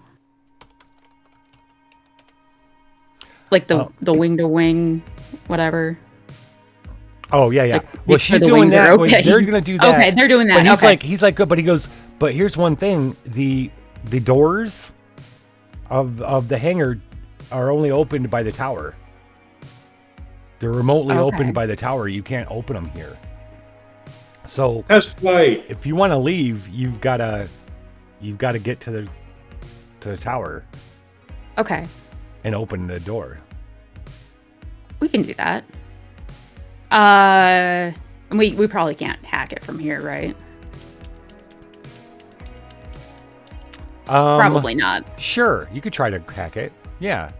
Like the wing to wing, whatever. Oh yeah. Like, Well, make sure she's the doing wings are that. okay. They're gonna do that. Okay, they're doing that. But Okay. he's like good. But he goes. But here's one thing: the doors of the hangar are only opened by the tower. They're remotely opened by the tower. You can't open them here. So that's right. If you want to leave, you've got to get to the tower. Okay. And open the door. We can do that. And we probably can't hack it from here, right? Probably not. Sure, you could try to hack it. Yeah.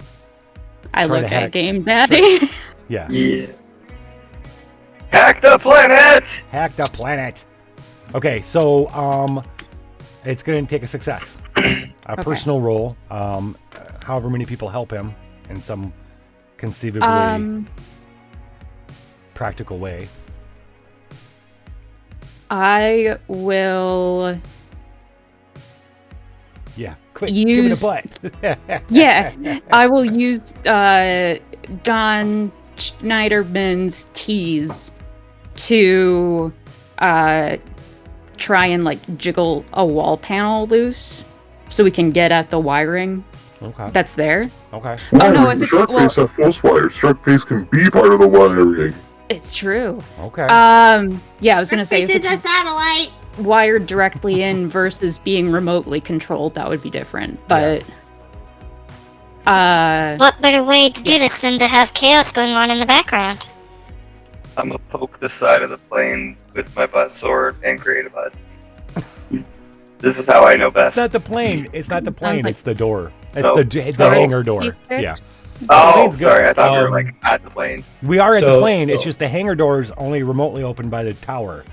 I look at Game Daddy. Yeah. Hack the planet! Hack the planet. Okay, so it's gonna take a success. A personal roll. However many people help him in some conceivably practical way. I will. Yeah, quick, use, give it a butt. Yeah, I will use John Schneiderman's keys to try and like jiggle a wall panel loose so we can get at the wiring. Okay. That's there. Okay. Oh no, if it's Sharkface have false wires. Sharkface can be part of the wiring. It's true. Okay. Yeah, I was gonna say if This is it's a satellite. wired directly in versus being remotely controlled, that would be different. But What better way to do this than to have chaos going on in the background? I'm gonna poke the side of the plane with my butt sword and create a butt. This is how I know best. It's not the plane. It's not the plane. It's the door. It's No. the hangar door. Yeah. Oh, Plane's good. sorry, I thought we were like at the plane. We are at the plane. It's just the hangar door is only remotely opened by the tower.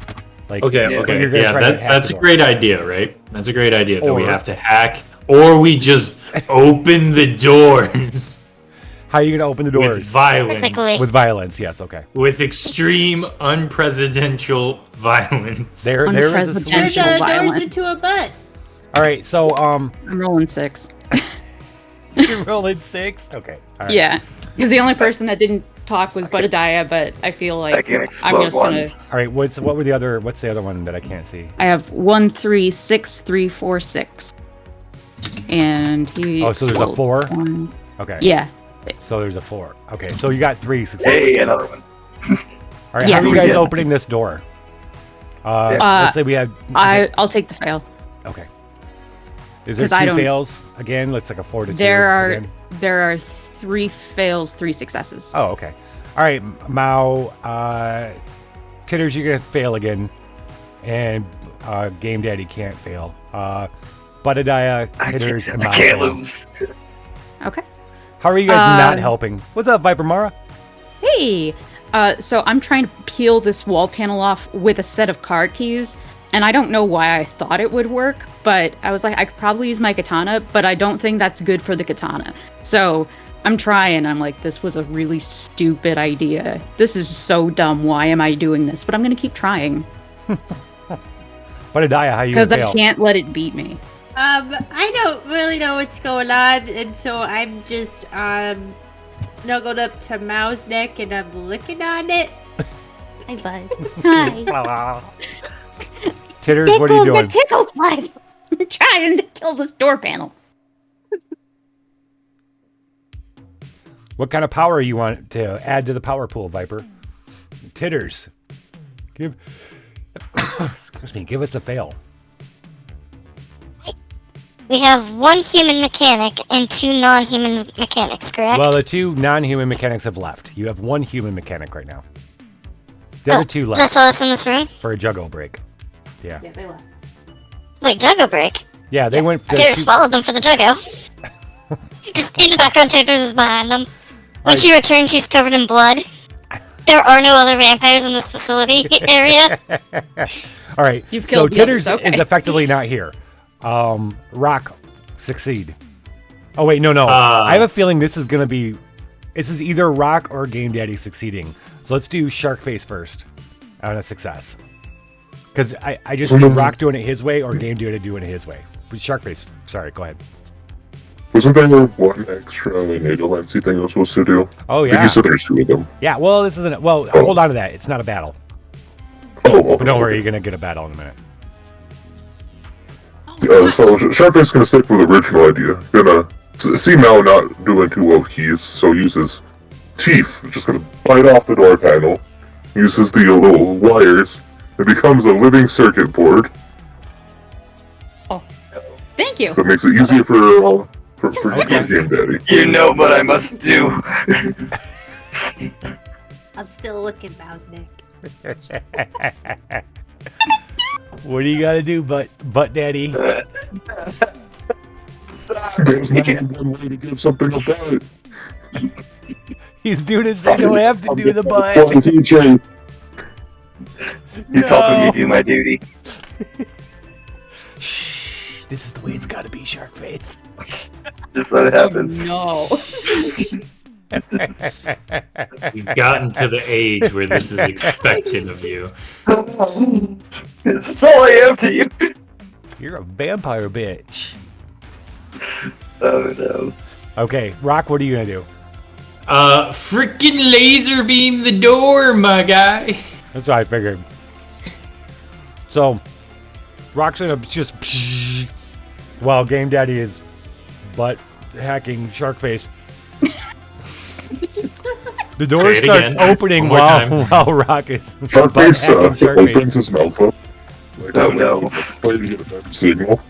Like, Okay. you're gonna Yeah, try to hack that's the a door. great idea, right? That's a great idea that we Or- have to hack, or we just open the doors. How are you gonna open the doors? With violence. Technically. With violence, yes. Okay. With extreme unpresidential violence. There is a Turn solution. the doors into a butt. All right. So I'm rolling 6. you're rolling 6. Okay. All right. Yeah, because the only person that didn't talk was Budadiah, but I feel like I can I'm explode just gonna. once. All right. What's the other one that I can't see? I have 1, 3, 6, 3, 4, 6, and he. Oh, so there's a explodes 4? one. Okay. Yeah. So there's a 4. Okay. So you got 3 successes. Hey, another one. All right. Yeah. How are you guys Yeah. opening this door? Let's say we had. I'll take the fail. Okay. Is there 'Cause I two don't- fails again? It's like a 4 to 2. There again. are 3 fails, 3 successes. Oh, okay. All right, Mao. Titters, you're gonna fail again, and Game Daddy can't fail. Budadiah, Titters, and Mao. I can't fail. lose. Okay. How are you guys not helping? What's up, Viper Mara? Hey, so I'm trying to peel this wall panel off with a set of card keys, and I don't know why I thought it would work, but I was like, I could probably use my katana, but I don't think that's good for the katana. So I'm trying. I'm like, this was a really stupid idea. This is so dumb. Why am I doing this? But I'm gonna keep trying Budadiah, how you because gonna I fail? can't let it beat me. I don't really know what's going on, and so I'm just snuggled up to Mao's neck and I'm licking on it. Hi, bud. Hi. Titters, what are you doing? Tickles, bud. I'm trying to kill this door panel. What kind of power you want to add to the power pool, Viper? Titters, give us a fail. We have 1 human mechanic and 2 non-human mechanics, correct? Well, the 2 non-human mechanics have left. You have 1 human mechanic right now. The other 2 left. That's all that's in this room? For a juggle break. Yeah. Yeah, they left. Wait, Juggo break? Yeah, they went. Taters followed them for the Juggo. Just in the background, Taters is behind them. When Right. she returns, she's covered in blood. There are no other vampires in this facility area. All right. You've So killed the Titters others, okay. is effectively not here. Rock, succeed. Oh wait, no. I have a feeling this is gonna be. This is either Rock or Game Daddy succeeding. So let's do Sharkface first on a success. Because I just see Rock doing it his way or Game Daddy doing it his way. But Sharkface, sorry, go ahead. Wasn't there 1 extra Nadomancy thing I was supposed to do? Oh, I think yeah. you said there's 2 of them. Yeah, well, this isn't. Well, hold on to that. It's not a battle. Oh, But don't worry, you're gonna get a battle in a minute. So Sharkface gonna stick with the original idea. Gonna see Mao not doing too well with keys, so uses teeth. Just gonna bite off the door panel. Uses the little wires. It becomes a living circuit board. Thank you. So it makes it easier for Game Daddy. You know what I must do. I'm still licking Mao's neck. What do you gotta do, butt daddy? There's not one way to give something a butt. He's doing it so you don't have to do the butt. He's helping me do my duty. This is the way it's gotta be, Sharkface. Just let it happen. No. You've gotten to the age where this is expected of you. This is all I am to you. You're a vampire bitch. Oh no. Okay, Rock, what are you gonna do? Freaking laser beam the door, my guy. That's what I figured. So, Rock's gonna just while Game Daddy is butt hacking Sharkface. The door Say it starts again. opening One more while Rock is Sharkface butt hacking opens his mouth up. Like, Oh no. Play to get a better signal.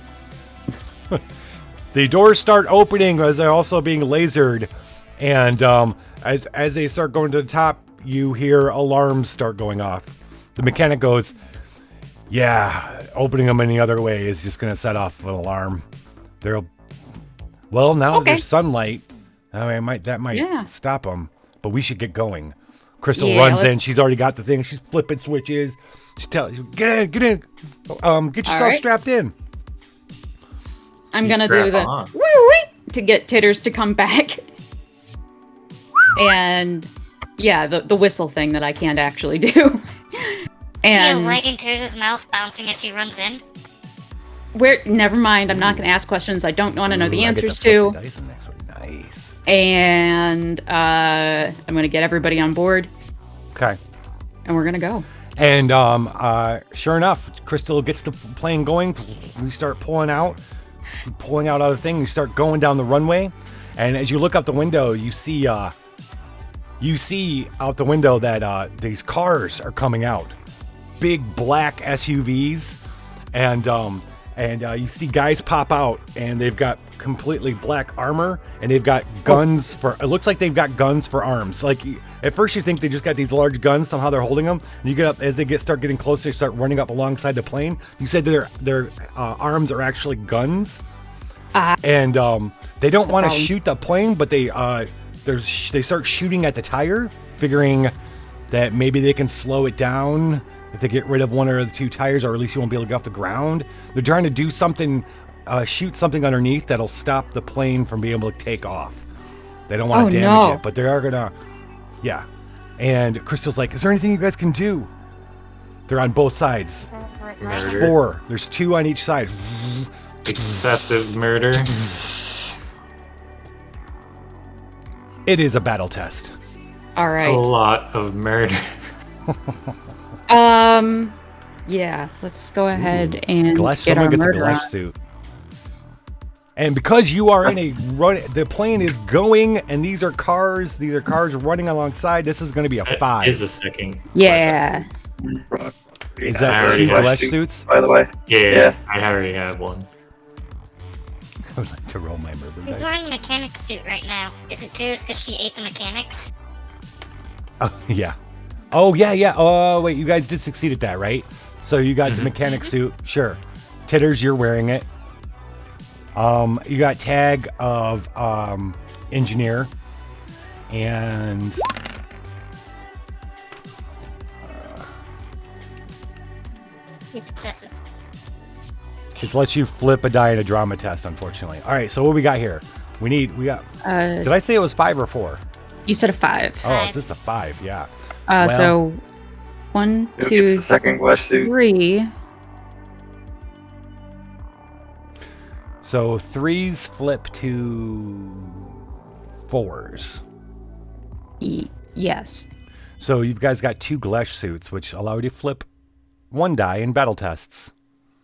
The doors start opening as they're also being lasered, and as they start going to the top, you hear alarms start going off. The mechanic goes, "Yeah, opening them any other way is just going to set off an alarm." Well, now Okay. there's sunlight. I mean, that might Yeah. stop them, but we should get going. Crystal Yeah, runs in. let's- She's already got the thing. She's flipping switches. She's telling, "Get in, get in. Get yourself right. strapped in." I'm gonna Strap do the on. woo-wee to get Titters to come back. And yeah, the whistle thing that I can't actually do. See And a leg in Tears' mouth bouncing as she runs in. never mind, I'm not gonna ask questions I don't want to know Ooh, the I get answers flip to. the dice in next one. Nice. And I'm gonna get everybody on board Okay. and we're gonna go. And sure enough, Crystal gets the plane going. We start pulling out of the thing. We start going down the runway. And as you look out the window, you see out the window that these cars are coming out. big black SUVs, and you see guys pop out, and they've got completely black armor, and they've got guns for. It looks like they've got guns for arms. Like at first you think they just got these large guns. Somehow they're holding them. And you get up as they start getting closer. They start running up alongside the plane. You said their arms are actually guns, and they don't want to shoot the plane, but they start shooting at the tire, figuring that maybe they can slow it down if they get rid of one or the two tires, or at least you won't be able to get off the ground. They're trying to do something. Shoot something underneath that'll stop the plane from being able to take off. They don't want to damage it, but they are gonna, yeah. And Crystal's like, "Is there anything you guys can do?" They're on both sides. Murder. 4. There's 2 on each side. Excessive murder. It is a battle test. All right. A lot of murder. Yeah. Let's go ahead and Glesh, get our someone gets a murder Glesh on. suit. And because you are in a run, the plane is going, and these are cars. These are cars running alongside. This is going to be a 5. Is a second. Yeah. Is that 2 Glesh suits? By the way. Yeah, I already have one. I would like to roll my murder Who's dice. wearing the mechanic suit right now? Is it Tears because she ate the mechanics? Oh, yeah. Oh, yeah. Oh, wait, you guys did succeed at that, right? So you got the mechanic suit. Sure. Titters, you're wearing it. You got tag of engineer, and 2 successes. it lets you flip a die in a drama test, unfortunately. All right, so what we got here? We got. Did I say it was 5 or 4? You said a 5. Oh, it's just a 5. Yeah. So 1, Who 2, gets the second Glesh suit? 3. So 3s flip to 4s. Yes. So you guys got 2 Glesh suits, which allow you to flip 1 die in battle tests.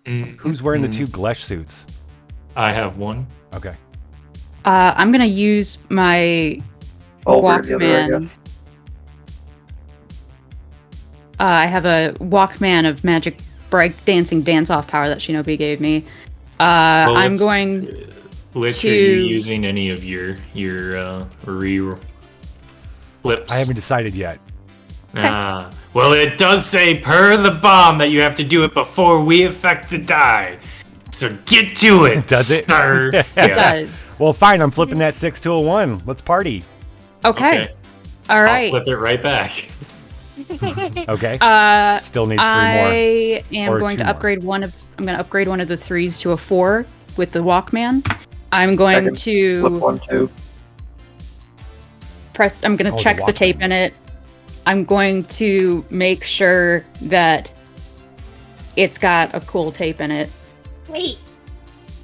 Who's wearing the 2 Glesh suits? I have one. Okay. I'm gonna use my Walkman. I have a Walkman of magic break dancing dance off power that Shinobi gave me. Well, I'm going Lich, are you using any of your flips? I haven't decided yet. Well, it does say per the bomb that you have to do it before we affect the die. So get to it. Does it? Sir. It does. Well, fine. I'm flipping that 6 to a 1. Let's party. Okay. All right. I'll flip it right back. Okay. Still need 3 more. I am Or going 2 to more. upgrade one of. I'm going to upgrade one of the 3s to a 4 with the Walkman. I'm going to Flip 1, 2. press. I'm going to Oh, the check the tape Walkman. in it. I'm going to make sure that it's got a cool tape in it. Wait,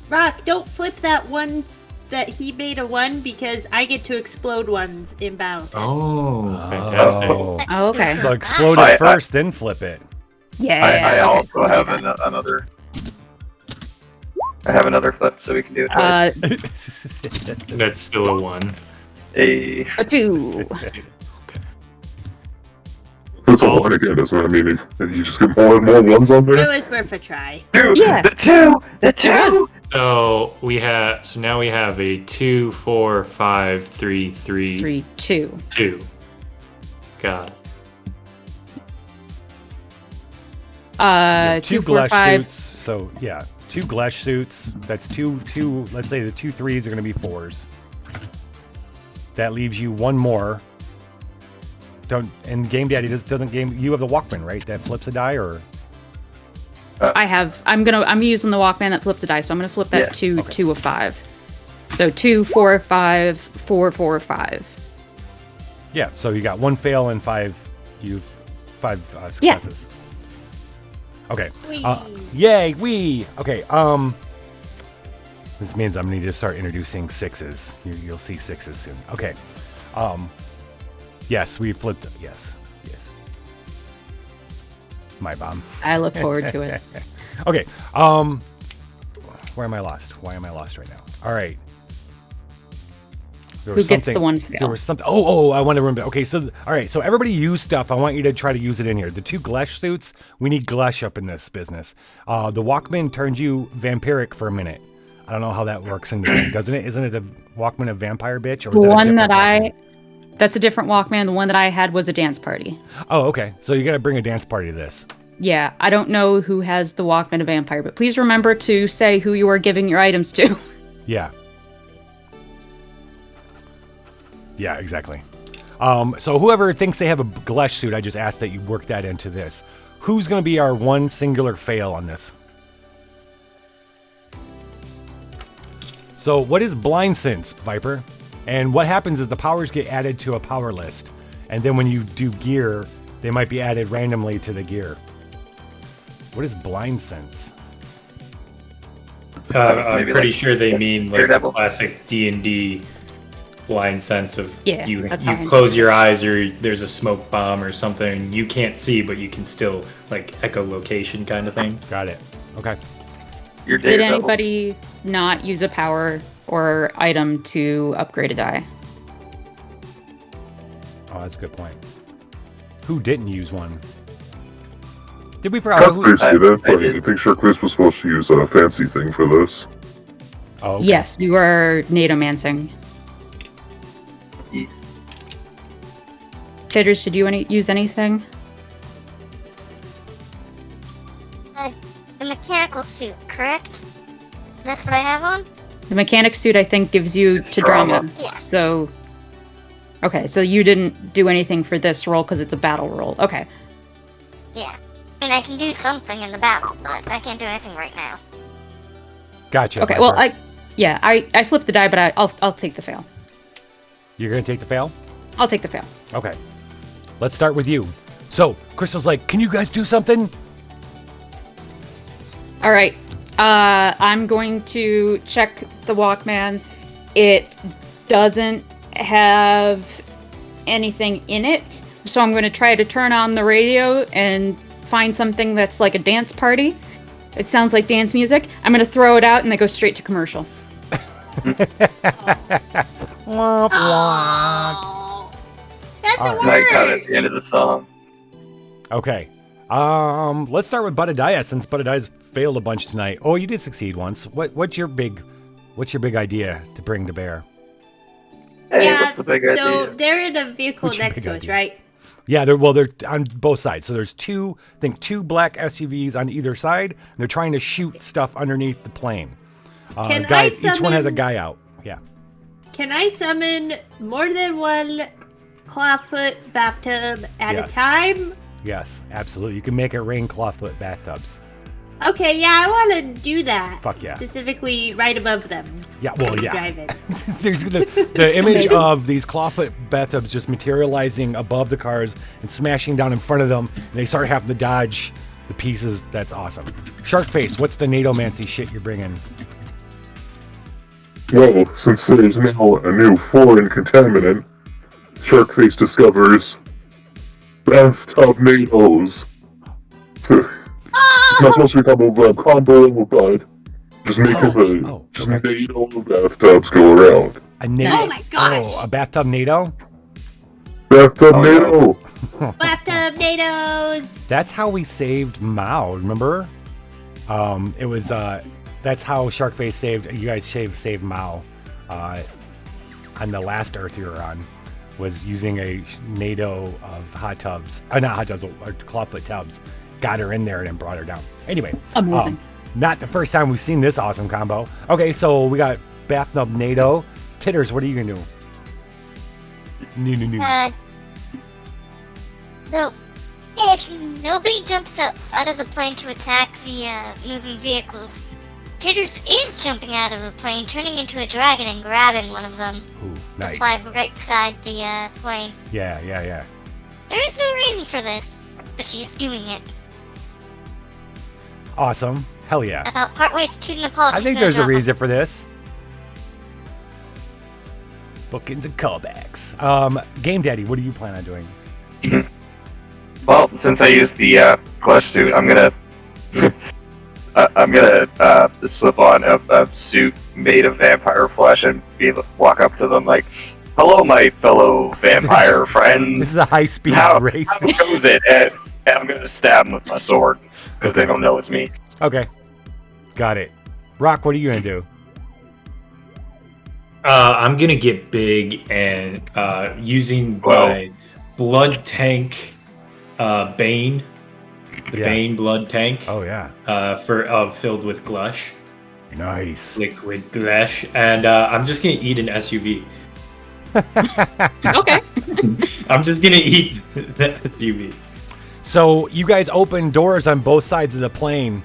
Rock, don't flip that one that he made a 1 because I get to explode ones in battle. Oh, fantastic. Oh, okay. So explode it first, then flip it. Yeah. I okay. also have another. I have another flip, so we can do it twice. That's still a 1. A 2. That's a 1 again, doesn't it? I mean, if you just get more and more 1s on It there. was worth a try. Yeah. The 2. So now we have a 2, 4, 5, 3, 3, 3, 2. 2. Got it. 2 2, 4, Glesh 5. suits. So yeah, 2 Glesh suits. That's two. Let's say the 2 3s are going to be 4s. That leaves you 1 more. And Game Daddy doesn't game. You have the Walkman, right? That flips a die, or I'm using the Walkman that flips a die, so I'm gonna flip that to 2 of 5. So 2, 4, 5, 4, 4, 5. yeah. So you got 1 fail and 5. You've 5 successes. Okay. Yay! Wee. Okay. This means I'm gonna need to start introducing 6s. You'll see 6s soon. Okay. Yes, we flipped. Yes. My bomb. I look forward to it. Okay. Where am I lost? Why am I lost right now? All right. There Who was gets the something- one There fail? was something. Oh, I want to remember. Okay, so all right, so everybody use stuff. I want you to try to use it in here. The 2 Glesh suits. We need Glesh up in this business. The Walkman turned you vampiric for a minute. I don't know how that works in the thing, doesn't it? Isn't it the Walkman a vampire bitch, or The is that a one different that Walkman? that's a different Walkman. The one that I had was a dance party. Oh, okay. So you got to bring a dance party to this. Yeah, I don't know who has the Walkman of Vampire, but please remember to say who you are giving your items to. Yeah. Yeah, exactly. So whoever thinks they have a Glesh suit, I just ask that you work that into this. Who's going to be our one singular fail on this? So what is blind sense, Viper? And what happens is the powers get added to a power list. And then when you do gear, they might be added randomly to the gear. What is blind sense? I'm Maybe pretty like sure they mean like the Daredevil. classic D&D blind sense of Yeah, you that's how I close your eyes or there's a smoke bomb or something you can't see but you can still like echolocation kind of thing. Got it. Okay. You're Did Daredevil. anybody not use a power or item to upgrade a die? Oh, that's a good point. Who didn't use one? Did we forget who? Sharkface did it, but I think Sharkface was supposed to use a fancy thing for this. Oh, okay. Yes, you are Nadomancing. Yes. Titters, did you use anything? The mechanical suit, correct? That's what I have on? The mechanic suit, I think, gives you It's to drama. Yeah. So, okay, so you didn't do anything for this roll because it's a battle roll. Okay. Yeah. I mean, I can do something in the battle, but I can't do anything right now. Gotcha. Okay. Viper. Well, I flipped the die, but I'll take the fail. You're gonna take the fail? I'll take the fail. Okay. Let's start with you. So, Crystal's like, can you guys do something? All right. I'm going to check the Walkman. It doesn't have anything in it, so I'm going to try to turn on the radio and find something that's like a dance party. It sounds like dance music. I'm going to throw it out and then go straight to commercial. Oh, that's the I got it at worst. the end of the song. Okay. Let's start with Budadiah since Budadiah's failed a bunch tonight. Oh, you did succeed once. What's your big idea to bring to bear? Hey, Yeah, what's the big so idea? they're in a vehicle What's your next big to us, idea? right? Yeah, they're on both sides. So there's two black SUVs on either side. And they're trying to shoot stuff underneath the plane. Can Each one has a guy out. Yeah. Can I summon more than one clawfoot bathtub at Yes. a time? Yes, absolutely. You can make it rain clawfoot bathtubs. Okay, yeah, I want to do that. Fuck yeah. Specifically right above them. Yeah, well, when we yeah. Drive in. There's the image of these clawfoot bathtubs just materializing above the cars and smashing down in front of them, and they start having to dodge the pieces. That's awesome. Sharkface, what's the Nadomancy shit you're bringing? Well, since there's now a new foreign contaminant, Sharkface discovers bathtub NATOs. It's not supposed to become a combo, but just make it just NATO bathtubs go around. A NATO. Oh my gosh. Oh, a bathtub NATO? Bathtub NATO! Bathtub NATOs! That's how we saved Mao, remember? It was, that's how Sharkface saved, you guys saved Mao, on the last Earth you were on, was using a NATO of hot tubs, not hot tubs, or clawfoot tubs, got her in there and then brought her down. Anyway, Amazing. not the first time we've seen this awesome combo. Okay, so we got bathtub NATO. Titters, what are you gonna do? No. So, if nobody jumps outside of the plane to attack the moving vehicles, Titters is jumping out of the plane, turning into a dragon and grabbing one of them Ooh, to nice. fly right beside the plane. Yeah. There is no reason for this, but she is doing it. Awesome. Hell yeah. About partway to Nepal, I she's think gonna there's a drop reason for this. Bookings and callbacks. Game Daddy, what do you plan on doing? Well, since I used the clutch suit, I'm gonna slip on a suit made of vampire flesh and walk up to them like, Hello, my fellow vampire friends. This is a high-speed race. How goes it? And I'm gonna stab them with my sword because they don't know it's me. Okay, got it. Rock, what are you gonna do? I'm gonna get big and using my blood tank, Bane, the Bane blood tank. Oh yeah. Filled with Glush. Nice. Liquid Glush, and I'm just gonna eat an SUV. Okay. I'm just gonna eat the SUV. So you guys open doors on both sides of the plane,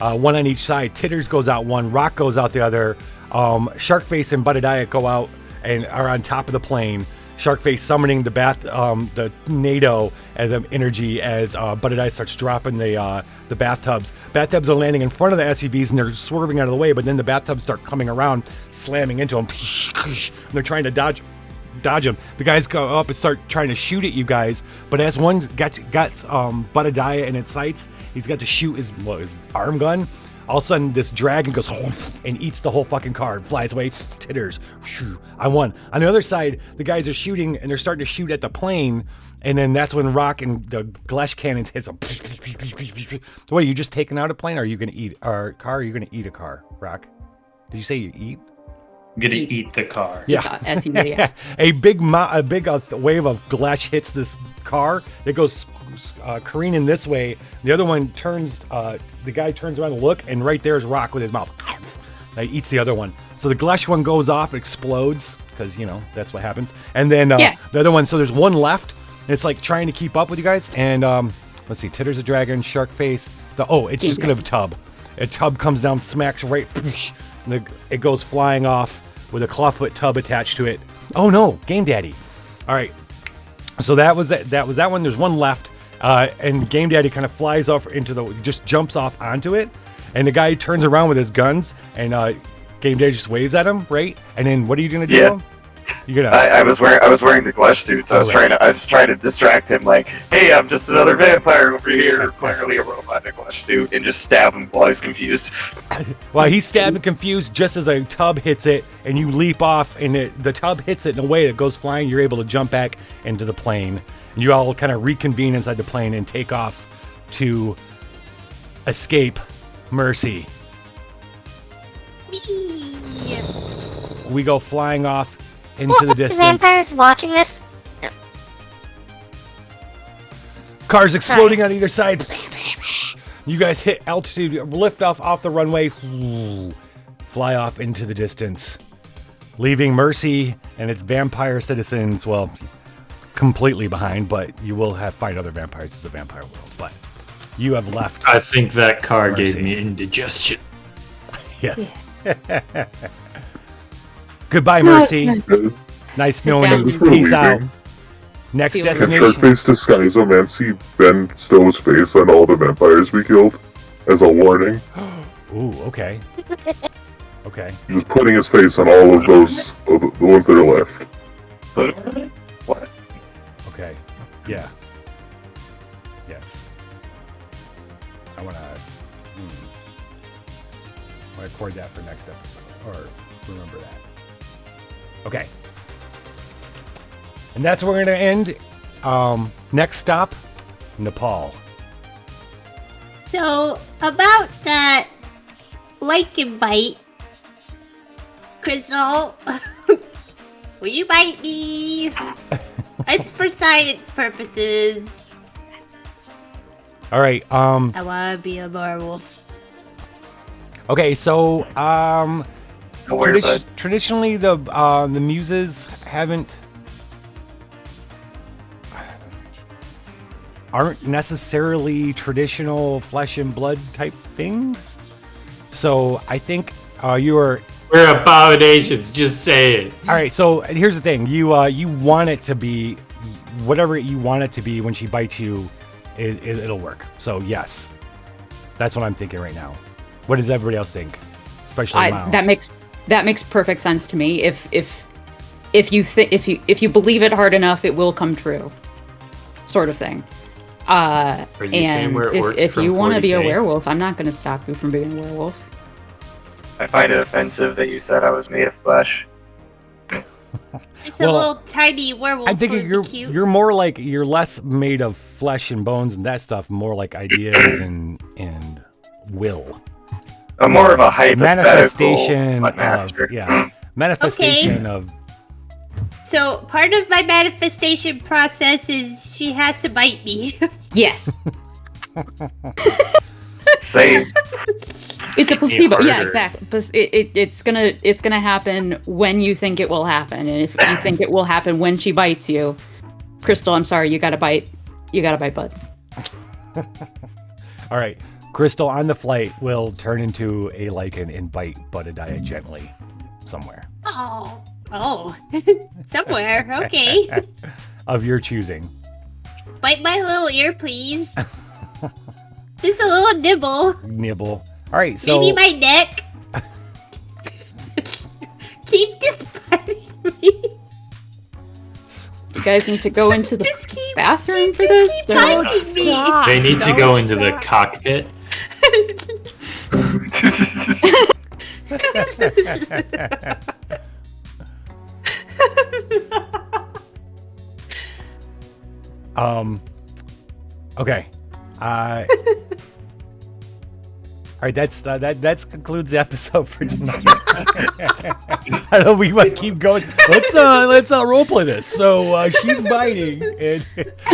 one on each side. Titters goes out one, Rock goes out the other. Sharkface and Buttediah go out and are on top of the plane. Sharkface summoning the NATO and the energy as Buttediah starts dropping the bathtubs. Bathtubs are landing in front of the SUVs and they're swerving out of the way, but then the bathtubs start coming around, slamming into them. And they're trying to dodge them. The guys go up and start trying to shoot at you guys, but as one got Buttediah in its sights, he's got to shoot his arm gun. All of a sudden, this dragon goes and eats the whole fucking car and flies away. Titters. I won. On the other side, the guys are shooting and they're starting to shoot at the plane, and then that's when Rock and the Glesh cannons hits them. What, are you just taking out a plane, or are you going to eat our car? Or are you going to eat a car, Rock? Did you say you eat? I'm gonna eat the car. Yeah. Yeah. A big wave of Glesh hits this car. It goes careening this way. The other one turns. The guy turns around to look, and right there's Rock with his mouth. He eats the other one. So the Glesh one goes off, explodes, because that's what happens. And then the other one. So there's one left, and it's like trying to keep up with you guys. And let's see, Titter's a dragon, Sharkface. It's just gonna tub. A tub comes down, smacks right. And it goes flying off with a clawfoot tub attached to it. Oh no, Game Daddy. All right. So that was that one. There's one left. And Game Daddy kind of flies off just jumps off onto it. And the guy turns around with his guns and Game Daddy just waves at him, right? And then what are you going to do to him? You're gonna. I was wearing the Glush suit, so I was trying to distract him, like, hey, I'm just another vampire over here, clearly a robot in a Glush suit, and just stab him while he's confused. Well, he's stabbed and confused just as a tub hits it, and you leap off, and the tub hits it in a way that goes flying. You're able to jump back into the plane, and you all kind of reconvene inside the plane and take off to escape Mercy. We go flying off into the distance. Vampires watching this? No. Cars exploding on either side. You guys hit altitude, lift off the runway, fly off into the distance, leaving Mercy and its vampire citizens, completely behind, but you will find other vampires. It's a vampire world, but you have left. I think that car Mercy. gave me indigestion. Yes. Goodbye, Mercy. Nice knowing you. Peace out. Next Can destination. Sharkface disguisomancy bend Stowe's face on all the vampires we killed as a warning? Ooh, okay. Okay. He was putting his face on all of those, the ones that are left. What? Okay. Yeah. Yes. I want to record that for next episode, or remember that. Okay. And that's where we're going to end. Next stop, Nepal. So, about that like and bite, Crystal, will you bite me? It's for science purposes. All right. I want to be a werewolf. Okay, so worry, bud. traditionally the Muses aren't necessarily traditional flesh and blood type things. So I think we're abominations. Just say it. All right. So here's the thing: you want it to be whatever you want it to be when she bites you. It'll work. So yes, that's what I'm thinking right now. What does everybody else think? Especially Mao. That makes perfect sense to me. If you believe it hard enough, it will come true, sort of thing. Are you saying where it works if from you want to be a 40K? werewolf, I'm not going to stop you from being a werewolf. I find it offensive that you said I was made of flesh. It's a little tiny werewolf. I'm thinking you're more like you're less made of flesh and bones and that stuff, more like ideas and will. I'm more of a hypothetical manifestation butt master. Manifestation of. So part of my manifestation process is she has to bite me. Yes. Same. It's a placebo. Yeah, exactly. It's gonna happen when you think it will happen, and if you think it will happen when she bites you, Crystal, I'm sorry, you gotta bite. You gotta bite Bud. All right, Crystal on the flight will turn into a lichen and bite Budadiah gently somewhere. Oh, somewhere. Okay. Of your choosing. Bite my little ear, please. Just a little nibble. Nibble. All right, so maybe my neck. Keep this biting me. You guys need to go into the bathroom for this? They need to go into the cockpit. Okay. All right, that concludes the episode for tonight. I know we might keep going. Let's roleplay this. So she's biting, and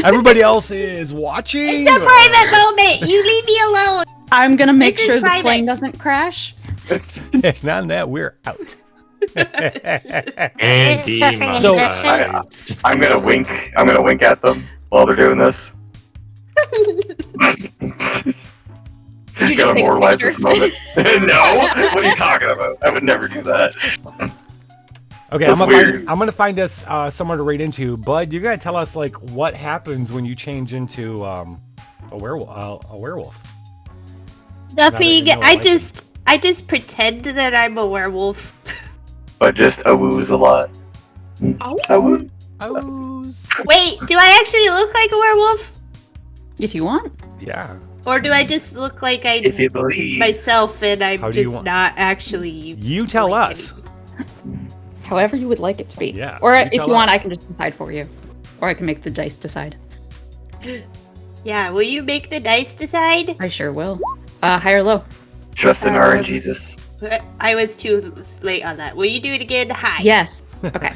everybody else is watching. It's a private moment. You leave me alone. I'm gonna make sure the plane doesn't crash. And on that, we're out. And So I'm gonna wink. I'm gonna wink at them while they're doing this. Did you Gotta just take a moralize picture? this moment. No, what are you talking about? I would never do that. Okay, That's weird. I'm gonna find us somewhere to raid into. Bud, you gotta tell us like what happens when you change into a werewolf. Nothing. Now that you know I just pretend that I'm a werewolf. But just a lot. Wait, do I actually look like a werewolf? If you want. Yeah. Or do I just look like I If you believe. myself and How I'm do you just want- not actually? You tell us. However you would like it to be. Yeah, Or you if tell you want, us. I can just decide for you. Or I can make the dice decide. Yeah, will you make the dice decide? I sure will. High or low? Trust in our Jesus. I was too late on that. Will you do it again? Hi. Yes. Okay.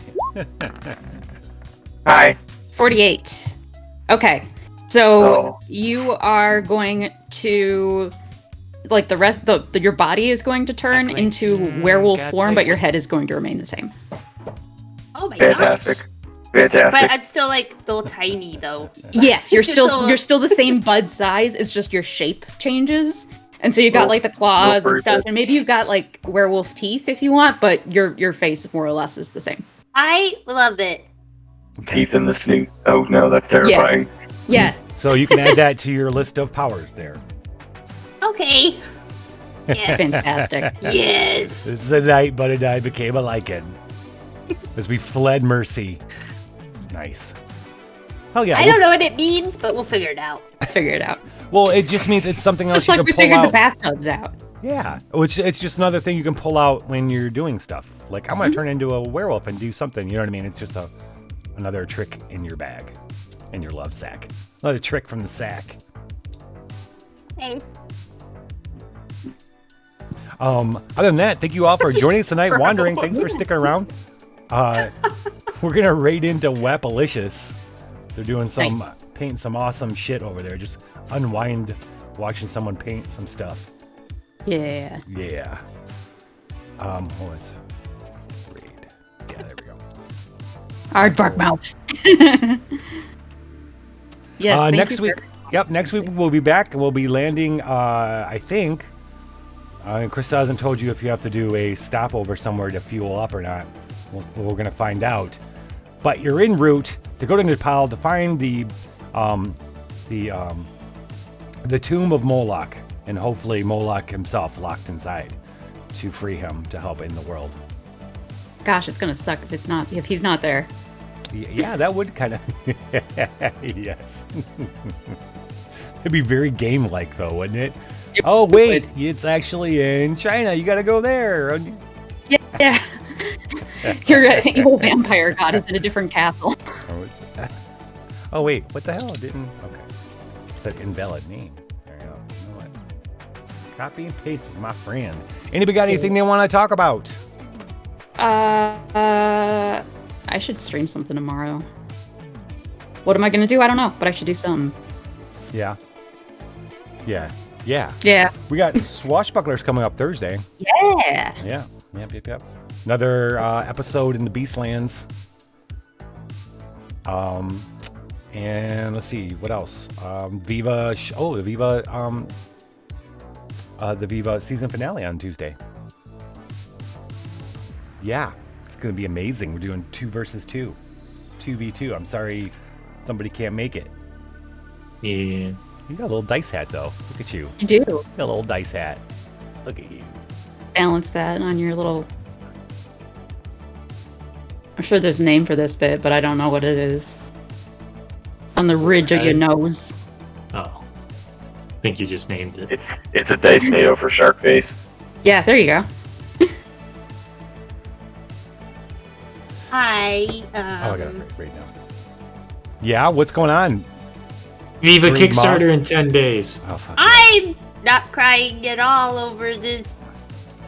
Hi. 48. Okay. So Oh. you are going to, like, the rest, your body is going to turn into werewolf form, but your head is going to remain the same. Oh my Fantastic. gosh. Fantastic. But I'm still like little tiny though. Yes, you're still So- you're still the same bud size. It's just your shape changes, and so you got like the claws and stuff, and maybe you've got like werewolf teeth if you want, but your face more or less is the same. I love it. Teeth in the snoot. Oh no, that's terrifying. Yeah. So you can add that to your list of powers there. Okay. Yes. Fantastic. Yes. This is the night Bud and I became a lichen. As we fled mercy. Nice. Hell yeah. I don't know what it means, but we'll figure it out. Figure it out. Well, it just means it's something else Just you like can we pull figured out. the bathtubs out. Yeah. Which it's just another thing you can pull out when you're doing stuff. Like I'm gonna turn into a werewolf and do something. You know what I mean? It's just another trick in your bag, in your love sack. Another trick from the sack. Hey. Other than that, thank you all for joining us tonight. Wandering, thanks for sticking around. We're gonna raid into Wapalicious. They're doing some painting some awesome shit over there. Just unwind watching someone paint some stuff. Yeah. Yeah. Hold on. Raid. Yeah, there we go. Aardvark mouth. Yes. Thank next you week. for- Yep, next week we'll be back. We'll be landing. I think. Krista hasn't told you if you have to do a stopover somewhere to fuel up or not. We're gonna find out. But you're en route to go to Nepal to find the tomb of Moloch, and hopefully Moloch himself locked inside to free him to help in the world. Gosh, it's gonna suck if he's not there. Yeah, that would kind of. Yes. It'd be very game-like, though, wouldn't it? Oh wait, it's actually in China. You got to go there. Yeah. Your evil vampire god is in a different castle. Oh wait, what the hell? It didn't. Okay. It said invalid name. There you go. You know what? Copy and paste is my friend. Anybody got anything they want to talk about? I should stream something tomorrow. What am I gonna do? I don't know, but I should do something. Yeah. Yeah. We got Swashbucklers coming up Thursday. Yeah. Yep. Another episode in the Beastlands. And let's see what else. The Viva season finale on Tuesday. Yeah, it's gonna be amazing. We're doing 2 versus 2, 2v2. I'm sorry, somebody can't make it. Yeah. You got a little dice hat though. Look at you. You do. You got a little dice hat. Look at you. Balance that on your little. I'm sure there's a name for this bit, but I don't know what it is. On the ridge of your nose. Oh. I think you just named it. It's a dice NATO for shark face. Yeah, there you go. Hi. I got it right now. Yeah, what's going on? Viva Green Kickstarter Mom? in 10 days. Oh, fuck. I'm not crying at all over this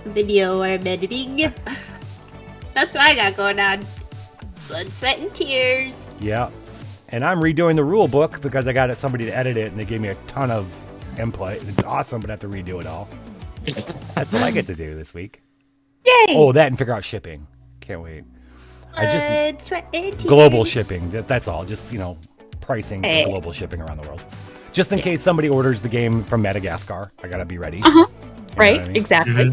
video I'm editing. That's what I got going on. Blood, sweat, and tears. Yeah. And I'm redoing the rule book because I got somebody to edit it and they gave me a ton of input. It's awesome, but I have to redo it all. That's what I get to do this week. Yay! Oh, that and figure out shipping. Can't wait. Blood, sweat, and tears. Global shipping. That's all. Just, pricing Hey. for global shipping around the world. Just in case somebody orders the game from Madagascar. I got to be ready. Uh-huh. Right, what I mean? exactly.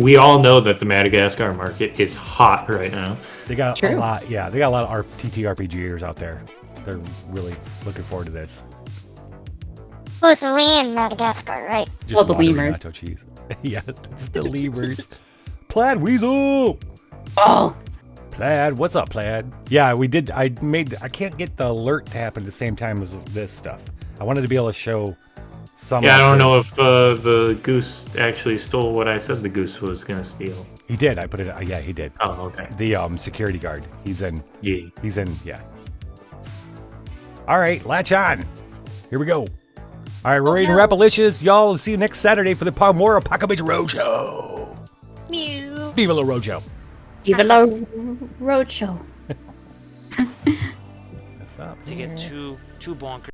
We all know that the Madagascar market is hot right now. They got True. a lot. Yeah, they got a lot of TTRPGers out there. They're really looking forward to this. Oh, it's only in Madagascar, right? Well, the watery lemurs. nacho cheese. Yeah, it's the lemurs. Plaid Weasel. Oh, Plaid, what's up, Plaid? Yeah, we did. I can't get the alert to happen at the same time as this stuff. I wanted to be able to show some. Yeah, I of don't know his- if the goose actually stole what I said the goose was going to steal. He did. I put it. Yeah, he did. Oh, okay. The security guard. He's in. Yeah. He's in. Yeah. All right, latch on. Here we go. All right, we're reading Rapalicious. Y'all will see you next Saturday for the Palmora Apocabitch Roadshow. Mew. Viva la Roadshow. even though Roadshow. What's up? To get two bonkers.